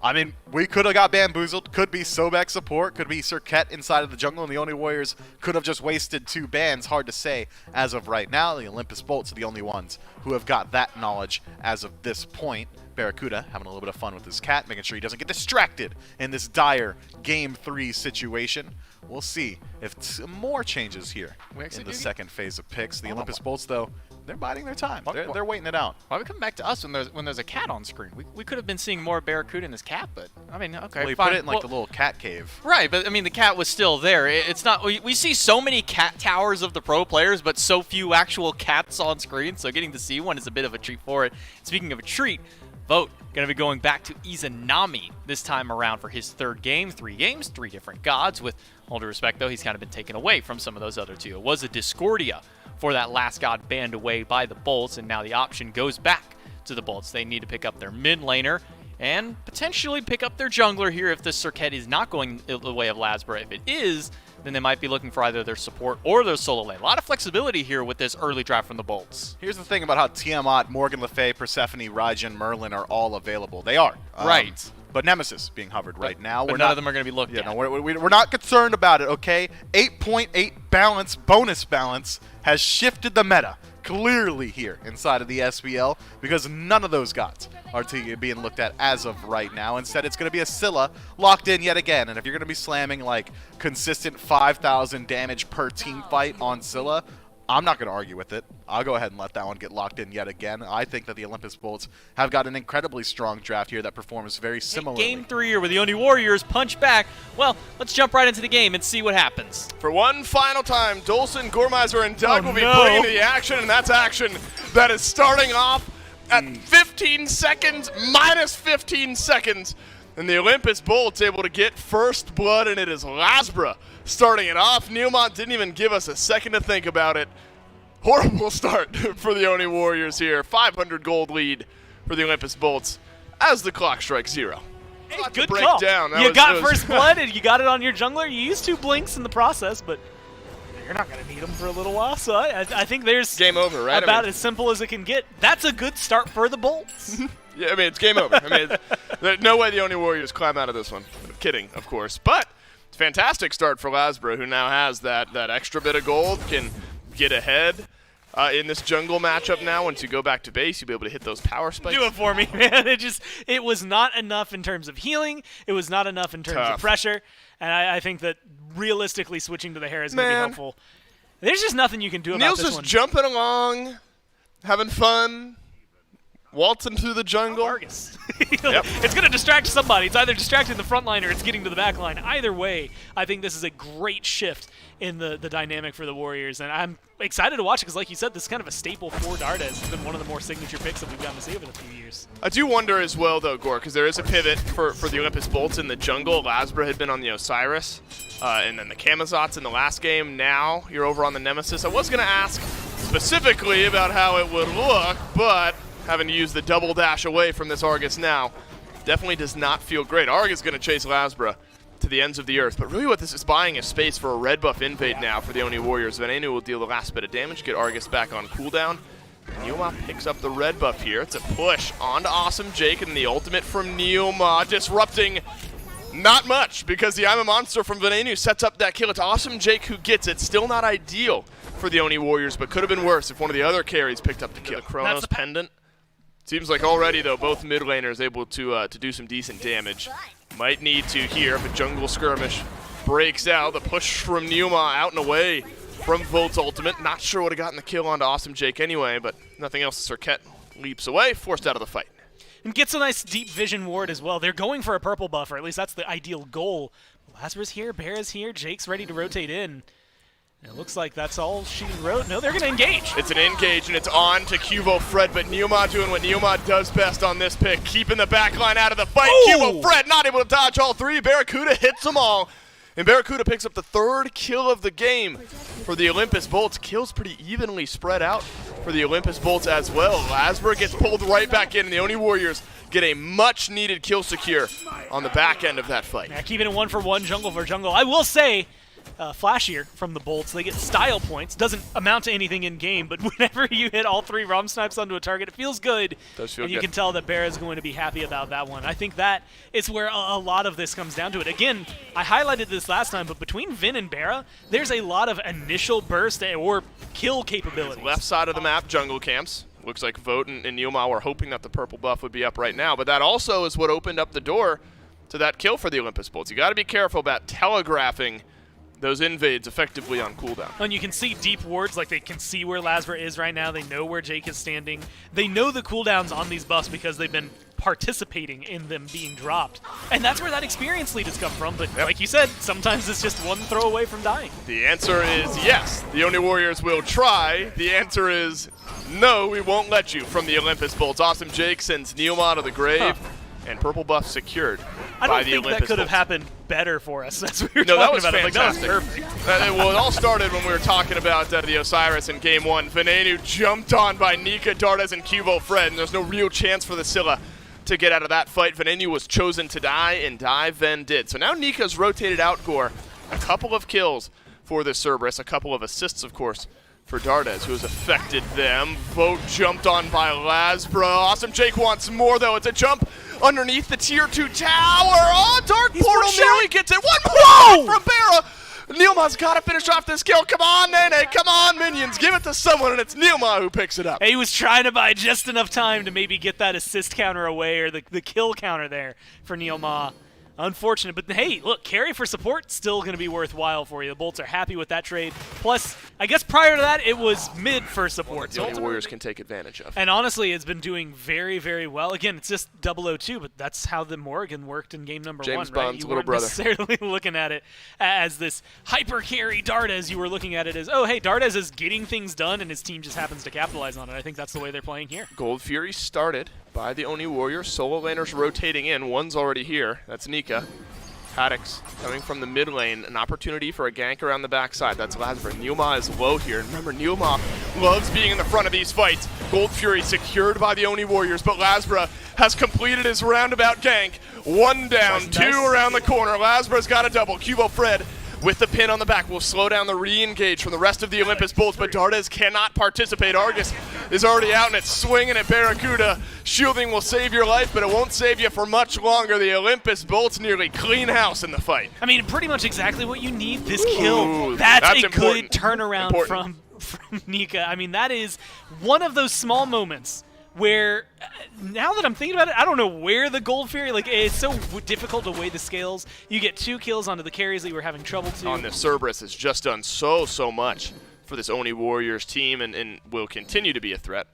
I mean, we could have got bamboozled. Could be Sobek support. Could be Circuit inside of the jungle, and the Oni Warriors could have just wasted 2 bans. Hard to say as of right now. The Olympus Bolts are the only ones who have got that knowledge as of this point. Barracuda having a little bit of fun with his cat, making sure he doesn't get distracted in this dire Game 3 situation. We'll see if more changes here in the second phase of picks. The Olympus Bolts, though, they're biding their time. They're waiting it out.
Why are we coming back to us when there's a cat on screen? We could have been seeing more Barracuda in his cat, but I mean, okay,
well, he
fine.
put it in like the little cat cave.
Right, but I mean, the cat was still there. It's not. We see so many cat towers of the pro players, but so few actual cats on screen. So getting to see one is a bit of a treat for it. Speaking of a treat, Vote going to be going back to Izanami this time around for his 3rd game. 3 games, 3 different gods. With all due respect, though, he's kind of been taken away from some of those other 2. It was a Discordia for that last god banned away by the Bolts, and now the option goes back to the Bolts. They need to pick up their mid laner and potentially pick up their jungler here if the Circuit is not going the way of Lazra. If it is, then they might be looking for either their support or their solo lane. A lot of flexibility here with this early draft from the Bolts.
Here's the thing about how Tiamat, Morgan Le Fay, Persephone, Raijin, Merlin are all available. They are.
Right.
But Nemesis being hovered right now.
But none of them are going to be looked at.
No, we're not concerned about it, okay? 8.8 balance, bonus balance, has shifted the meta clearly here inside of the SBL because none of those gods are being looked at as of right now. Instead, it's going to be a Scylla locked in yet again. And if you're going to be slamming like consistent 5,000 damage per team fight on Scylla, I'm not going to argue with it. I'll go ahead and let that one get locked in yet again. I think that the Olympus Bolts have got an incredibly strong draft here that performs very similarly.
Game 3 here with the Oni Warriors punch back. Well, let's jump right into the game and see what happens.
For one final time, Dolson, Gormizer, and Doug will be putting into the action, and that's action that is starting off at 15 seconds, minus 15 seconds. And the Olympus Bolts able to get first blood, and it is Lazra starting it off. Neilmont didn't even give us a second to think about it. Horrible start for the Oni Warriors here. 500 gold lead for the Olympus Bolts as the clock strikes 0.
Hey, good call. You got first blood, and you got it on your jungler. You used 2 blinks in the process, but you're not going to need them for a little while. So I think there's
game over, right?
About as simple as it can get. That's a good start for the Bolts.
Yeah, I mean, it's game over. I mean, there's no way the Oni Warriors climb out of this one. I'm kidding, of course. But it's a fantastic start for Lazra, who now has that extra bit of gold, can get ahead in this jungle matchup now. Once you go back to base, you'll be able to hit those power spikes.
Do it for me, man. It was not enough in terms of healing. It was not enough in terms of pressure. And I think that realistically switching to the hair is going to be helpful. There's just nothing you can do about this one.
Neil's just jumping along, having fun. Waltzing through the jungle.
Argus. It's going to distract somebody. It's either distracting the front line or it's getting to the back line. Either way, I think this is a great shift in the dynamic for the Warriors. And I'm excited to watch it because, like you said, this is kind of a staple for Dardes. It's been one of the more signature picks that we've gotten to see over the few years.
I do wonder as well, though, Gore, because there is a pivot for the Olympus Bolts in the jungle. Lazra had been on the Osiris, and then the Kamazots in the last game. Now you're over on the Nemesis. I was going to ask specifically about how it would look, but having to use the double dash away from this Argus now definitely does not feel great. Argus is going to chase Lazra to the ends of the earth, but really what this is buying is space for a red buff invade now for the Oni Warriors. Venenu will deal the last bit of damage, get Argus back on cooldown. Neilma picks up the red buff here. It's a push onto Awesome Jake, and the ultimate from Neilma, disrupting not much because the I'm a Monster from Venenu sets up that kill. It's Awesome Jake who gets it. Still not ideal for the Oni Warriors, but could have been worse if one of the other carries picked up the kill. The Chronos Pendant. Seems like already, though, both mid laners able to do some decent damage. Might need to here if a jungle skirmish breaks out. The push from Neuma out and away from Volt's ultimate. Not sure would have gotten the kill onto Awesome Jake anyway, but nothing else. Circuit leaps away, forced out of the fight.
And gets a nice deep vision ward as well. They're going for a purple buff, or at least that's the ideal goal. Lazarus here, Bear is here, Jake's ready to rotate in. It looks like that's all she wrote. No, they're going to engage.
It's an engage, and it's on to Cubo Fred, but Neuma doing what Neuma does best on this pick, keeping the backline out of the fight.
Ooh.
Cubo Fred not able to dodge all 3. Barracuda hits them all, and Barracuda picks up the 3rd kill of the game for the Olympus Bolts. Kills pretty evenly spread out for the Olympus Bolts as well. Lasbra gets pulled right back in, and the Oni Warriors get a much-needed kill secure on the back end of that fight.
Yeah, keeping it 1-for-1 jungle for jungle. I will say, flashier from the Bolts. They get style points. Doesn't amount to anything in game, but whenever you hit all 3 ROM snipes onto a target, it feels good.
Does feel
and you
good.
can tell that Bear is going to be happy about that one. I think that is where a lot of this comes down to it. Again, I highlighted this last time, but between Vin and Bera, there's a lot of initial burst or kill capabilities.
Left side of the map, jungle camps. Looks like Vote and Neilma were hoping that the purple buff would be up right now, but that also is what opened up the door to that kill for the Olympus Bolts. You got to be careful about telegraphing those invades effectively on cooldown.
And you can see deep wards, like they can see where Lasbra is right now. They know where Jake is standing. They know the cooldowns on these buffs because they've been participating in them being dropped. And that's where that experience lead has come from. But like you said, sometimes it's just one throw away from dying.
The answer is yes, the Oni Warriors will try. The answer is no, we won't let you from the Olympus Bolts. Awesome Jake sends Neilma to the grave, and purple buff secured
I
by
don't
the
think
Olympus
that could have
Bolts.
happened better for us. That's what we were
No, that
talking
was
about. Like, that was
fantastic.
perfect.
Well, it all started when we were talking about the Osiris in Game 1. Venenu jumped on by Nika, Dardes, and Cubo Fred, and there's no real chance for the Scylla to get out of that fight. Venenu was chosen to die, and Ven did. So now Nika's rotated out Gore. A couple of kills for the Cerberus, a couple of assists, of course, for Dardes, who has affected them. Vote jumped on by Lasbra. Awesome Jake wants more, though. It's a jump underneath the Tier 2 tower. Oh, Dark Portal nearly gets it. One more from Bera. Neilma's got to finish off this kill. Come on, Nene. Come on, minions. Give it to someone, and it's Neilma who picks it up.
He was trying to buy just enough time to maybe get that assist counter away or the kill counter there for Neilma. Unfortunate, but hey, look, carry for support, still going to be worthwhile for you. The Bolts are happy with that trade. Plus, I guess prior to that, it was mid for support.
The Oni Warriors can take advantage of.
And honestly, it's been doing very, very well. Again, it's just 002, but that's how the Morrigan worked in game number
James
1, right?
Bond's
You
little
weren't
brother.
necessarily looking at it as this hyper carry Dardes. You were looking at it as, oh, hey, Dardes is getting things done, and his team just happens to capitalize on it. I think that's the way they're playing here.
Gold Fury started by the Oni Warriors. Solo laners rotating in. One's already here. That's Nika. Haddix coming from the mid lane, an opportunity for a gank around the backside. That's Lasbra. Neilma is low here. And remember, Neilma loves being in the front of these fights. Gold Fury secured by the Oni Warriors, but Lasbra has completed his roundabout gank. One down,
Nice.
two around the corner. Lasbra's got a double. Cubo Fred with the pin on the back will slow down the re-engage from the rest of the Olympus Bolts, but Dardes cannot participate. Argus is already out, and it's swinging at Barracuda. Shielding will save your life, but it won't save you for much longer. The Olympus Bolts nearly clean house in the fight.
I mean, pretty much exactly what you need this kill.
Ooh,
That's a
important.
good turnaround
Important.
from Nika. I mean, that is one of those small moments where, now that I'm thinking about it, I don't know where the Gold Fury, like, it's so difficult to weigh the scales. You get 2 kills onto the carries that you were having trouble to.
On the Cerberus has just done so much for this Oni Warriors team and will continue to be a threat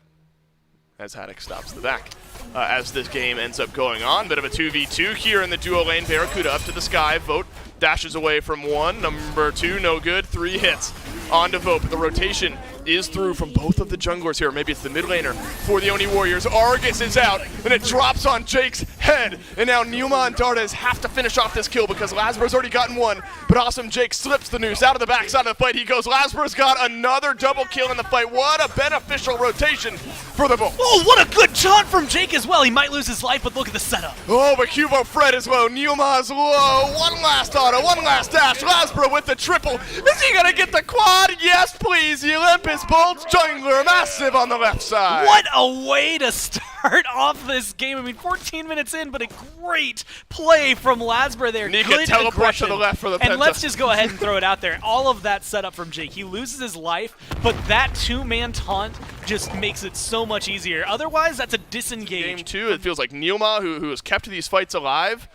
as Haddix stops the back. As this game ends up going on, bit of a 2v2 here in the duo lane. Barracuda up to the sky. Vote dashes away from 1. Number 2, no good. 3 hits onto Vote, but the rotation is through from both of the junglers here. Maybe it's the mid laner for the Oni Warriors. Argus is out, and it drops on Jake's head. And now Neilma and Dardes have to finish off this kill because Lasbra's already gotten 1. But Awesome Jake slips the noose out of the backside of the fight. He goes. Lasbra's got another double kill in the fight. What a beneficial rotation for the Bolts.
Oh, what a good taunt from Jake as well. He might lose his life, but look at the setup.
Oh, but Cubo Fred is low. Neilma is low. One last auto, one last dash. Lasbra with the triple. Is he going to get the quad? Yes, please. The Olympus Bolts jungler massive on the left side.
What a way to start off this game. I mean, 14 minutes in, but a great play from Lasbra there.
Nika
Good
teleport
aggression.
to the left for the
And
penta.
let's just go ahead and throw it out there. All of that setup from Jake. He loses his life, but that 2-man taunt just makes it so much easier. Otherwise, that's a disengage.
Game 2, it feels like Neilma, who has kept these fights alive.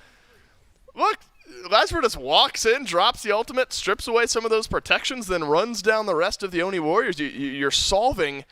Look, Lasbra just walks in, drops the ultimate, strips away some of those protections, then runs down the rest of the Oni Warriors. You're solving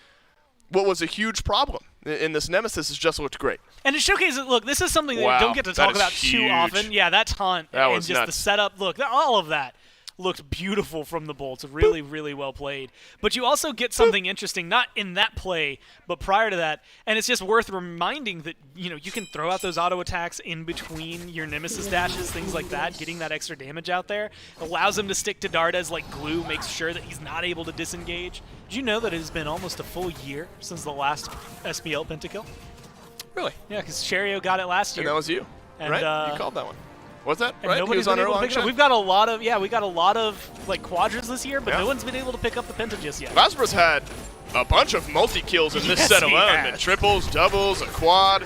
what was a huge problem. In this Nemesis has just looked great.
And it showcases, look, this is something that
Wow,
you don't get to
that
talk
is
about too
huge.
often. Yeah, that taunt
That
and
was
just
nuts.
the setup. Look, all of that. looked beautiful from the Bolts. Really, really well played. But you also get something interesting, not in that play, but prior to that. And it's just worth reminding that, you can throw out those auto attacks in between your Nemesis dashes, things like that. Getting that extra damage out there allows him to stick to Dardes like glue, makes sure that he's not able to disengage. Did you know that it has been almost a full year since the last SBL pentakill?
Really?
Yeah, because Cherio got it last year.
And that was you,
and,
right? You called that one. Was that
and
right?
Nobody's been able to pick it up. We've got a lot of like quadras this year, but no one's been able to pick up the penta just yet.
Lazarus had a bunch of multi-kills in this
Yes,
set
he
alone.
has.
And triples, doubles, a quad.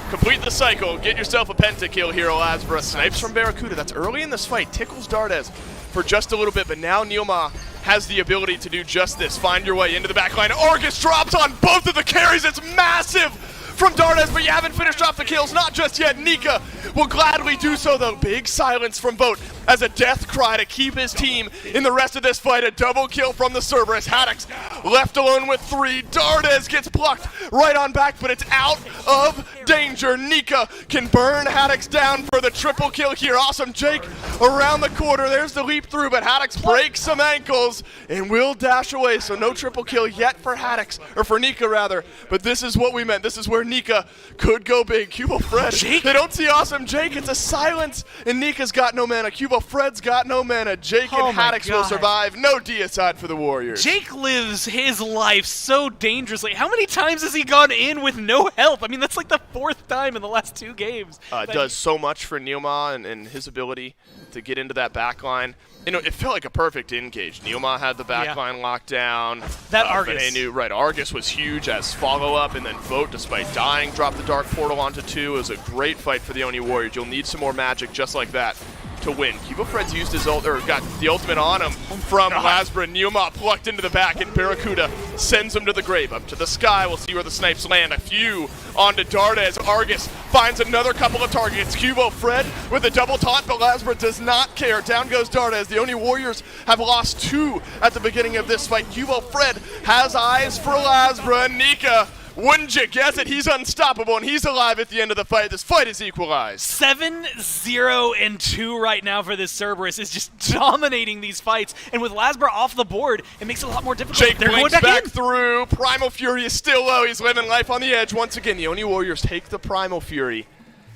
Complete the cycle. Get yourself a pentakill here, Lazarus. Snipes from Barracuda. That's early in this fight. Tickles Dardes for just a little bit, but now Neoma has the ability to do just this. Find your way into the back line. Argus drops on both of the carries. It's massive from Dardes, but you haven't finished off the kills. Not just yet. Nika will gladly do so, though. Big silence from Vote as a death cry to keep his team in the rest of this fight. A double kill from the Cerberus. Haddix left alone with 3. Dardes gets plucked right on back, but it's out of danger. Nika can burn Haddix down for the triple kill here. Awesome Jake around the corner. There's the leap through, but Haddix breaks some ankles and will dash away. So no triple kill yet for Haddix, or for Nika rather. But this is what we meant. This is where Nika could go big. Cubo Fred,
Jake?
they don't see Awesome Jake. It's a silence, and Nika's got no mana. Cubo Fred's got no mana. Jake
Oh
and
my
Haddix will
God.
survive. No deicide for the Warriors.
Jake lives his life so dangerously. How many times has he gone in with no help? I mean, that's like the 4th time in the last 2 games.
Does so much for Neoma and his ability to get into that back line. It felt like a perfect engage. Neoma had the back line locked down.
That Argus.
Right, Argus was huge as follow-up, and then Vote, despite dying, dropped the Dark Portal onto 2. It was a great fight for the Oni Warriors. You'll need some more magic just like that to win. Cubo Fred's used his got the ultimate on him from Lasbra. Neoma plucked into the back, and Barracuda sends him to the grave. Up to the sky, we'll see where the snipes land. A few onto Dardes. Argus finds another couple of targets. Cubo Fred with a double taunt, but Lasbra does not care. Down goes Dardes. The Oni Warriors have lost 2 at the beginning of this fight. Cubo Fred has eyes for Lasbra. Nika, wouldn't you guess it? He's unstoppable, and he's alive at the end of the fight. This fight is equalized.
7-0-2 right now for this Cerberus. Is just dominating these fights. And with Lasbra off the board, it makes it a lot more difficult.
Jake
They're going
blinks back
in.
through. Primal Fury is still low. He's living life on the edge. Once again, the Oni Warriors take the Primal Fury.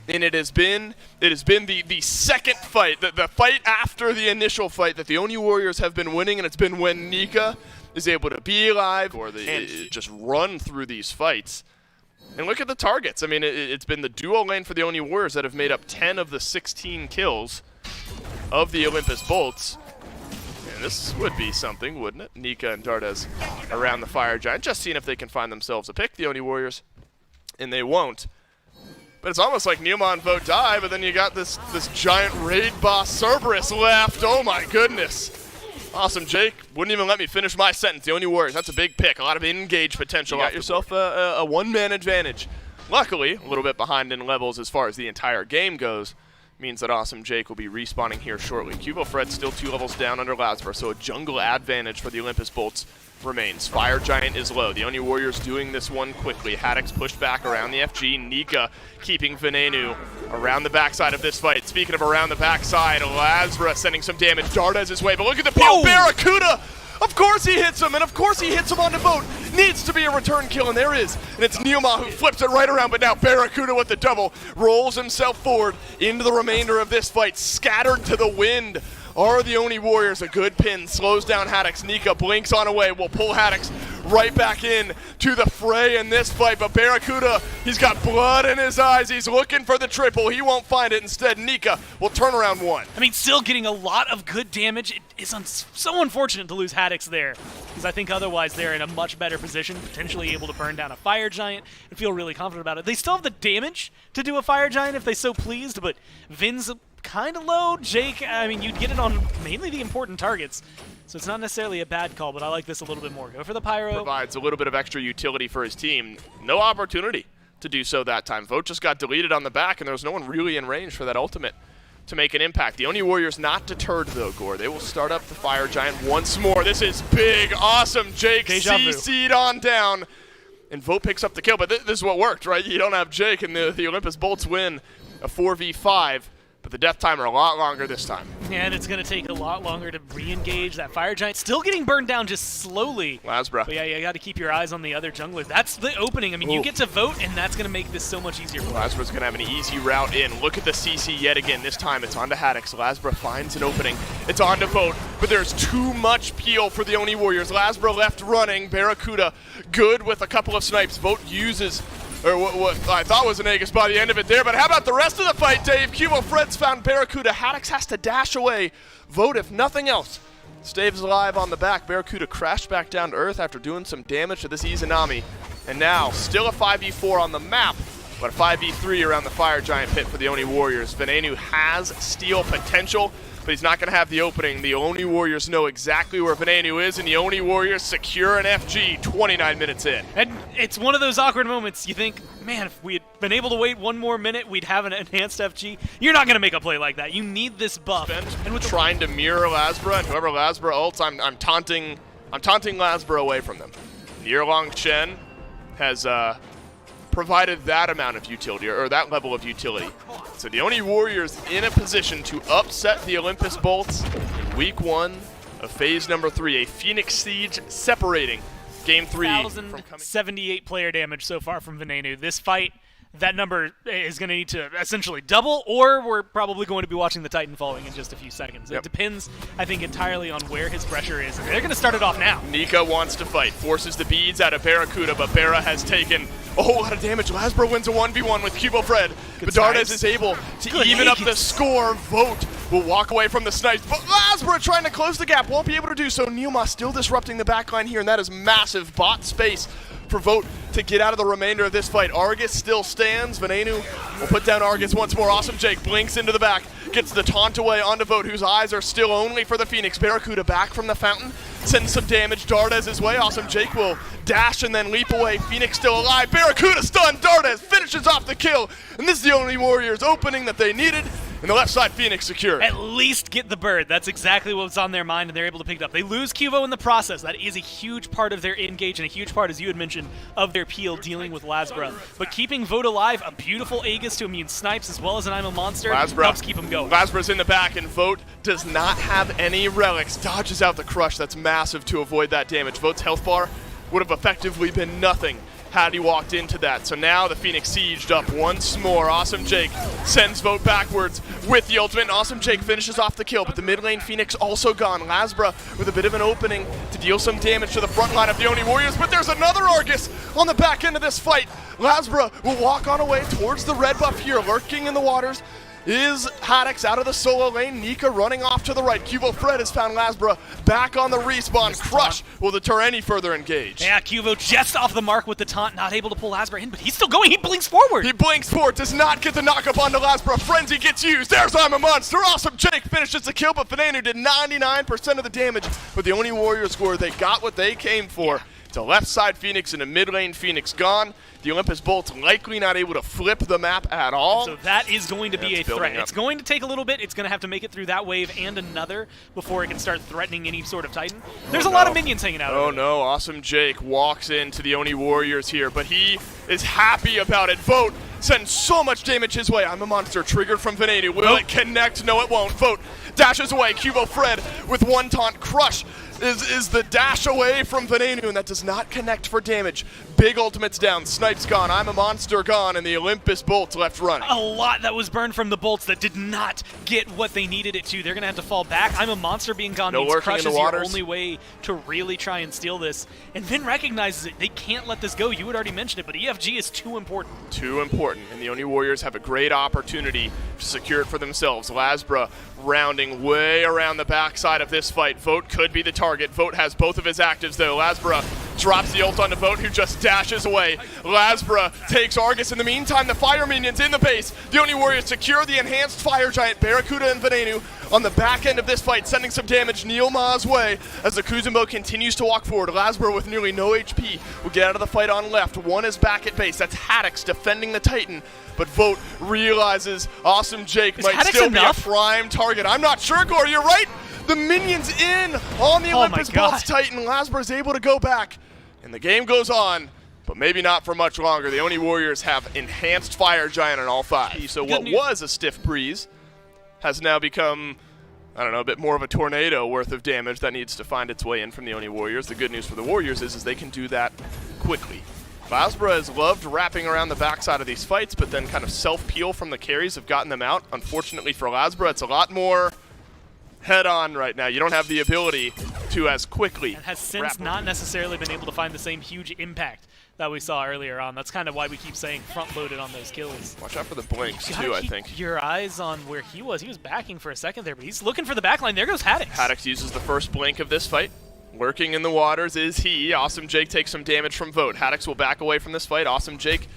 And it has been the second fight, the fight after the initial fight that the Oni Warriors have been winning, and it's been when Nika is able to be alive and just run through these fights. And look at the targets. I mean, it's been the duo lane for the Oni Warriors that have made up 10 of the 16 kills of the Olympus Bolts. And this would be something, wouldn't it? Nika and Dardes around the Fire Giant, just seeing if they can find themselves a pick, the Oni Warriors, and they won't. But it's almost like Neoma and Vote die, but then you got this giant raid boss Cerberus left. Oh my goodness. Awesome Jake wouldn't even let me finish my sentence. The Oni Warriors, that's a big pick. A lot of engage potential. You got yourself a one-man advantage. Luckily, a little bit behind in levels as far as the entire game goes. Means that Awesome Jake will be respawning here shortly. Cubo Fred's still 2 levels down under Lasbra, so a jungle advantage for the Olympus Bolts remains. Fire Giant is low. The Oni Warriors doing this one quickly. Haddix pushed back around the FG. Nika keeping Venenu around the backside of this fight. Speaking of around the backside, Lasbra sending some damage. Dardes his way, but look at the peel. Barracuda! Of course he hits him, and of course he hits him on the boat. Needs to be a return kill, and there is. And it's Neoma who flips it right around, but now Barracuda with the double rolls himself forward into the remainder of this fight. Scattered to the wind are the Oni Warriors. A good pin slows down Haddix. Nika blinks on away. Will pull Haddix right back in to the fray in this fight. But Barracuda, he's got blood in his eyes. He's looking for the triple. He won't find it. Instead, Nika will turn around 1.
I mean, still getting a lot of good damage. It is so unfortunate to lose Haddix there, because I think otherwise they're in a much better position, potentially able to burn down a Fire Giant and feel really confident about it. They still have the damage to do a Fire Giant if they so pleased, but Vin's kind of low. Jake, I mean, you'd get it on mainly the important targets, so it's not necessarily a bad call, but I like this a little bit more. Go for the Pyro.
Provides a little bit of extra utility for his team. No opportunity to do so that time. Vote just got deleted on the back, and there was no one really in range for that ultimate to make an impact. The Oni Warriors not deterred, though, Gore. They will start up the Fire Giant once more. This is big. Awesome Jake CC'd on down, and Vote picks up the kill, but this is what worked, right? You don't have Jake, and the Olympus Bolts win a 4v5. but the death timer a lot longer this time.
And it's going to take a lot longer to re-engage. That Fire Giant still getting burned down just slowly.
Lasbra.
But yeah, you got to keep your eyes on the other jungler. That's the opening. I mean, you get to vote, and that's going to make this so much easier for you.
Lasbra's going to have an easy route in. Look at the CC yet again. This time it's onto Haddix. Lasbra finds an opening. It's on to Vote, but there's too much peel for the Oni Warriors. Lasbra left running. Barracuda good with a couple of snipes. Vote uses or what I thought was an Aegis by the end of it there, but how about the rest of the fight, Dave? Cubo Fred's found Barracuda. Haddix has to dash away. Vote, if nothing else, stays alive on the back. Barracuda crashed back down to earth after doing some damage to this Izanami. And now, still a 5v4 on the map, but a 5v3 around the Fire Giant pit for the Oni Warriors. Venenu has steal potential, but he's not going to have the opening. The Oni Warriors know exactly where Venenu is, and the Oni Warriors secure an FG 29 minutes in.
And it's one of those awkward moments. You think, man, if we had been able to wait one more minute, we'd have an enhanced FG. You're not going to make a play like that. You need this buff.
And with trying to mirror Lasbra, and whoever Lasbra ults, I'm taunting Lasbra away from them. Yearlong Shen has provided that amount of utility, or that level of utility. So the Oni Warriors in a position to upset the Olympus Bolts in week 1 of phase number 3. A Phoenix Siege separating game 3 from coming.
78 player damage so far from Venenu. This fight, that number is going to need to essentially double, or we're probably going to be watching the Titan falling in just a few seconds.
Yep.
It depends, I think, entirely on where his pressure is. And they're going to start it off now.
Nika wants to fight, forces the beads out of Barracuda, but Barra has taken a whole lot of damage. Lasbra wins a 1v1 with Cubo Fred. Bedardez is able to even up the score. Vote will walk away from the snipes, but Lasbra trying to close the gap, won't be able to do so. Neilma still disrupting the backline here, and that is massive bot space for Vote to get out of the remainder of this fight. Argus still stands. Venenu will put down Argus once more. Awesome Jake blinks into the back, gets the taunt away onto Vote, whose eyes are still only for the Phoenix. Barracuda back from the fountain, sends some damage. Dardez his way. Awesome Jake will dash and then leap away. Phoenix still alive. Barracuda stunned. Dardez finishes off the kill, and this is the Oni Warriors opening that they needed. And the left side, Phoenix secure.
At least get the bird. That's exactly what was on their mind, and they're able to pick it up. They lose Cuvo in the process. That is a huge part of their engage, and a huge part, as you had mentioned, of their peel dealing with Lasbra. But keeping Vote alive, a beautiful Aegis to immune snipes, as well as an I'm a Monster, helps keep him going.
Lasbra's in the back, and Vote does not have any relics. Dodges out the crush. That's massive to avoid that damage. Vote's health bar would have effectively been nothing had he walked into that. So now the Phoenix sieged up once more. Awesome Jake sends Vote backwards with the ultimate. Awesome Jake finishes off the kill, but the mid lane Phoenix also gone. Lasbra with a bit of an opening to deal some damage to the front line of the Oni Warriors, but there's another Argus on the back end of this fight. Lasbra will walk on away towards the red buff here, lurking in the waters. Is Haddix out of the solo lane. Nika running off to the right. Cubo Fred has found Lasbra back on the respawn. Crush will deter any further engage.
Yeah, Cubo just off the mark with the taunt, not able to pull Lasbra in, but he's still going. He blinks forward.
He blinks forward, does not get the knockup onto Lasbra. Frenzy gets used. There's I'm a Monster. Awesome Jake finishes the kill, but Venenu did 99% of the damage. But the Oni Warriors score, they got what they came for. It's a left side Phoenix and a mid lane Phoenix gone. The Olympus Bolts likely not able to flip the map at all.
So that is going to be a threat. It's going to take a little bit. It's going to have to make it through that wave and another before it can start threatening any sort of Titan. There's a lot of minions hanging out.
Oh no, Awesome Jake walks into the Oni Warriors here, but he is happy about it. Vote sends so much damage his way. I'm a Monster triggered from Venenu. Will it connect? No, it won't. Vote dashes away. Cubo Fred with one taunt. Crush is the dash away from Venenu, and that does not connect for damage. Big ultimates down. Snipes gone. I'm a Monster gone, and the Olympus Bolts left running.
A lot that was burned from the Bolts that did not get what they needed it to. They're going to have to fall back. I'm a Monster being gone means Crush is your only way to really try and steal this. And Vin recognizes it. They can't let this go. You had already mentioned it, but EFG is too important.
Too important, and the Oni Warriors have a great opportunity to secure it for themselves. Lasbra rounding way around the backside of this fight. Vote could be the target. Vote has both of his actives, though. Lasbra drops the ult onto Vote, who just dashes away. Lasbra takes Argus. In the meantime, the fire minions in the base. The Oni Warriors secure the enhanced fire giant, Barracuda and Venenu, on the back end of this fight, sending some damage Neilma's way as the Kuzumbo continues to walk forward. Lasbra with nearly no HP will get out of the fight on left. One is back at base. That's Haddix defending the Titan. But Vote realizes Awesome Jake might still be a prime target. I'm not sure, Gore. You're right. The minions in on the Olympus Bolts Titan. Lasbra's able to go back, and the game goes on, but maybe not for much longer. The Oni Warriors have enhanced fire giant on all five. So what was a stiff breeze has now become, I don't know, a bit more of a tornado worth of damage that needs to find its way in from the Oni Warriors. The good news for the Warriors is they can do that quickly. Lasbra has loved wrapping around the backside of these fights, but then kind of self-peel from the carries have gotten them out. Unfortunately for Lasbra, it's a lot more head-on right now. You don't have the ability to as quickly.
And has since not necessarily been able to find the same huge impact that we saw earlier on. That's kind of why we keep saying front-loaded on those kills.
Watch out for the blinks, too, I think.
Keep your eyes on where he was. He was backing for a second there, but he's looking for the backline. There goes Haddix.
Haddix uses the first blink of this fight. Lurking in the waters is he. Awesome Jake takes some damage from Vote. Haddix will back away from this fight. Awesome Jake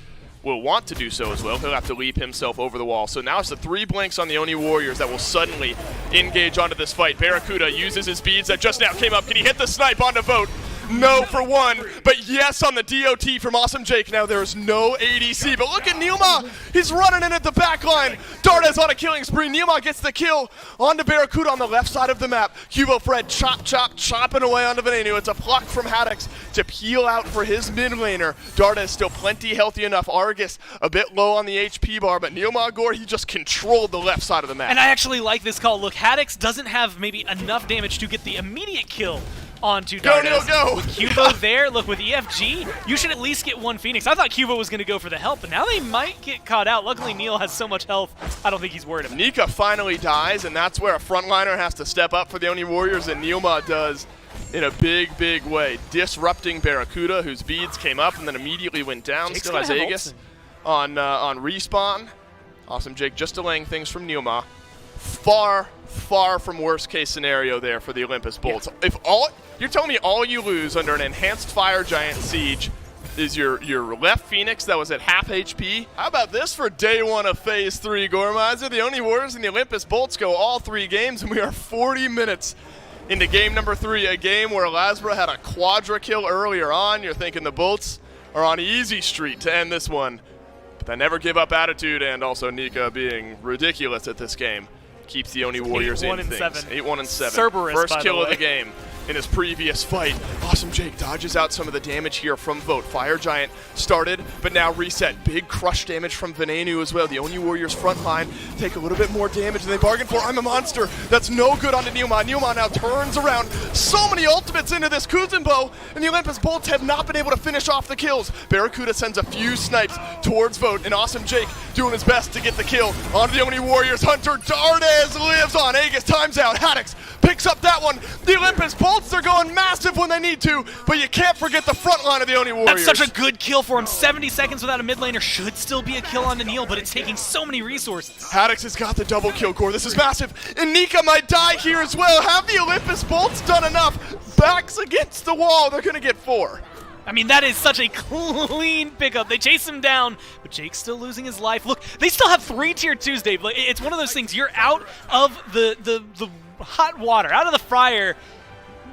will want to do so as well. He'll have to leap himself over the wall. So now it's the 3 blinks on the Oni Warriors that will suddenly engage onto this fight. Barracuda uses his beads that just now came up. Can he hit the snipe onto Vote? No for one, but yes on the DOT from Awesome Jake. Now there's no ADC, but look at Nilma. He's running in at the back line. Dardes on a killing spree. Nilma gets the kill onto Barracuda on the left side of the map. Cubo Fred chopping away onto Venenu. It's a pluck from Haddix to peel out for his mid laner. Dardes still plenty healthy enough. Argus a bit low on the HP bar, but Nilma Gore, he just controlled the left side of the map.
And I actually like this call. Look, Haddix doesn't have maybe enough damage to get the immediate kill onto Dardes.
Go!
With Cubo there, look, with EFG, you should at least get one Phoenix. I thought Cubo was going to go for the help, but now they might get caught out. Luckily, Neil has so much health, I don't think he's worried about it.
Nika finally dies, and that's where a frontliner has to step up for the Oni Warriors, and Nilma does in a big, big way, disrupting Barracuda, whose beads came up and then immediately went down.
Jake's
Still has Aegis on respawn. Awesome Jake just delaying things from Nilma. Far from worst case scenario there for the Olympus Bolts.
Yeah.
You're telling me all you lose under an enhanced Fire Giant siege is your left Phoenix that was at half HP? How about this for day 1 of Phase 3, Gormizer? The Oni Warriors and the Olympus Bolts go all 3 games, and we are 40 minutes into game number 3, a game where Lasbra had a quadra kill earlier on. You're thinking the Bolts are on easy street to end this one. But they never give up attitude, and also Nika being ridiculous at this game keeps the Oni Warriors in things. 8-1-7.
Cerberus,
First
by
kill
the
of
way.
the game in his previous fight. Awesome Jake dodges out some of the damage here from Vote. Fire Giant started, but now reset. Big crush damage from Venenu as well. The Oni Warriors front line take a little bit more damage than they bargained for. I'm a monster. That's no good onto Nilma. Nilma now turns around. So many ultimates into this Kuzenbo, and the Olympus Bolts have not been able to finish off the kills. Barracuda sends a few snipes towards Vote, and Awesome Jake doing his best to get the kill onto the Oni Warriors. Hunter Dardes lives on. Aegis times out. Haddix picks up that one. The Olympus Bolts, they're going massive when they need to, but you can't forget the front line of the Oni Warriors.
That's such a good kill for him. 70 seconds without a mid laner should still be a kill on Neil, but it's taking so many resources.
Haddix has got the double kill core. This is massive. And Nika might die here as well. Have the Olympus Bolts done enough? Backs against the wall. They're going to get 4.
I mean, that is such a clean pickup. They chase him down, but Jake's still losing his life. Look, they still have 3 tier 2s, Dave. Like, it's one of those things. You're out of the hot water, out of the fryer.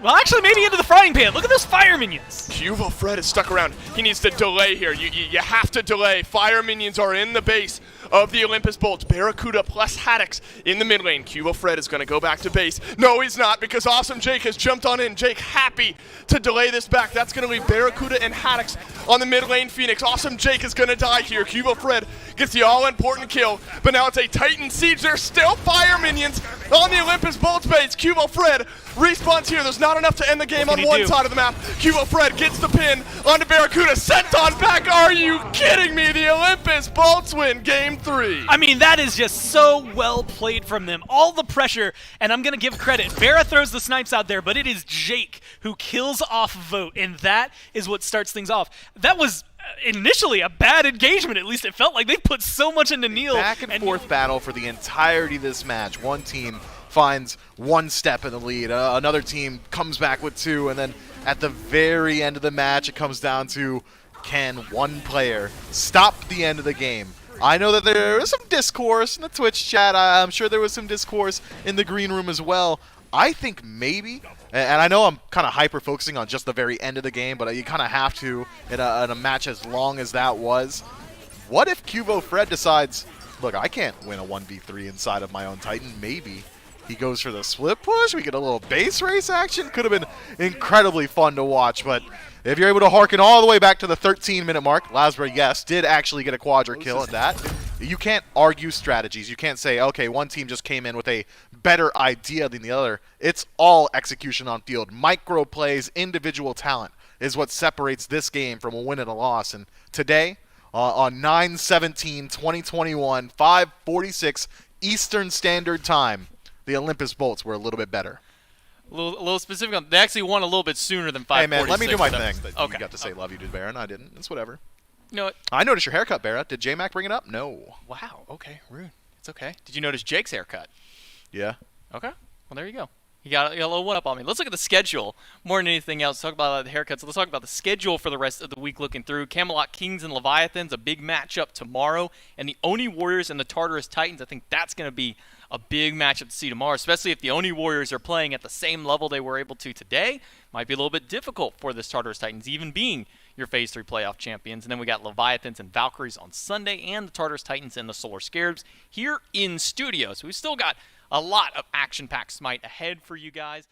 Well, actually, maybe into the frying pan. Look at those fire minions.
Cubo Fred is stuck around. He needs to delay here. You have to delay. Fire minions are in the base of the Olympus Bolts. Barracuda plus Haddix in the mid lane. Cubo Fred is going to go back to base. No, he's not, because Awesome Jake has jumped on in. Jake happy to delay this back. That's going to leave Barracuda and Haddix on the mid lane Phoenix. Awesome Jake is going to die here. Cubo Fred gets the all-important kill, but now it's a Titan siege. There's still fire minions on the Olympus Bolts base. Cubo Fred respawns here. There's not enough to end the game on one side of the map. Cubo Fred gets the pin onto Barracuda. Sent on back. Are you kidding me? The Olympus Bolts win game 3.
I mean, that is just so well played from them. All the pressure, and I'm going to give credit. Barra throws the snipes out there, but it is Jake who kills off Vote, and that is what starts things off. That was initially a bad engagement, at least it felt like. They put so much into Neil.
Back and forth battle for the entirety of this match. One team finds 1 step in the lead, another team comes back with 2, and then at the very end of the match, it comes down to, can one player stop the end of the game? I know that there was some discourse in the Twitch chat. I'm sure there was some discourse in the green room as well. I think maybe, and I know I'm kind of hyper-focusing on just the very end of the game, but you kind of have to in a match as long as that was. What if Cubo Fred decides, look, I can't win a 1v3 inside of my own Titan? Maybe he goes for the split push. We get a little base race action. Could have been incredibly fun to watch, but if you're able to harken all the way back to the 13-minute mark, Lasbra, yes, did actually get a quadra kill at that. You can't argue strategies. You can't say, okay, one team just came in with a better idea than the other. It's all execution on field. Micro plays, individual talent is what separates this game from a win and a loss. And today, on 9/17/2021, 5:46 Eastern Standard Time, the Olympus Bolts were a little bit better.
A little specific on, they actually won a little bit sooner than 5:46.
Hey, man, let me do my thing.
Okay.
You got to say love you to Baron. I didn't. It's whatever.
You know what?
I noticed your haircut, Barra. Did J-Mac bring it up? No.
Wow. Okay. Rude. It's okay. Did you notice Jake's haircut?
Yeah.
Okay. Well, there you go. You got a little one up on me. Let's look at the schedule more than anything else. Talk about the haircuts. Let's talk about the schedule for the rest of the week looking through. Camelot Kings and Leviathans, a big matchup tomorrow. And the Oni Warriors and the Tartarus Titans. I think that's going to be a big matchup to see tomorrow, especially if the Oni Warriors are playing at the same level they were able to today. Might be a little bit difficult for this Tartarus Titans, even being your Phase 3 playoff champions. And then we got Leviathans and Valkyries on Sunday, and the Tartarus Titans and the Solar Scarabs here in studio. So we've still got a lot of action-packed Smite ahead for you guys.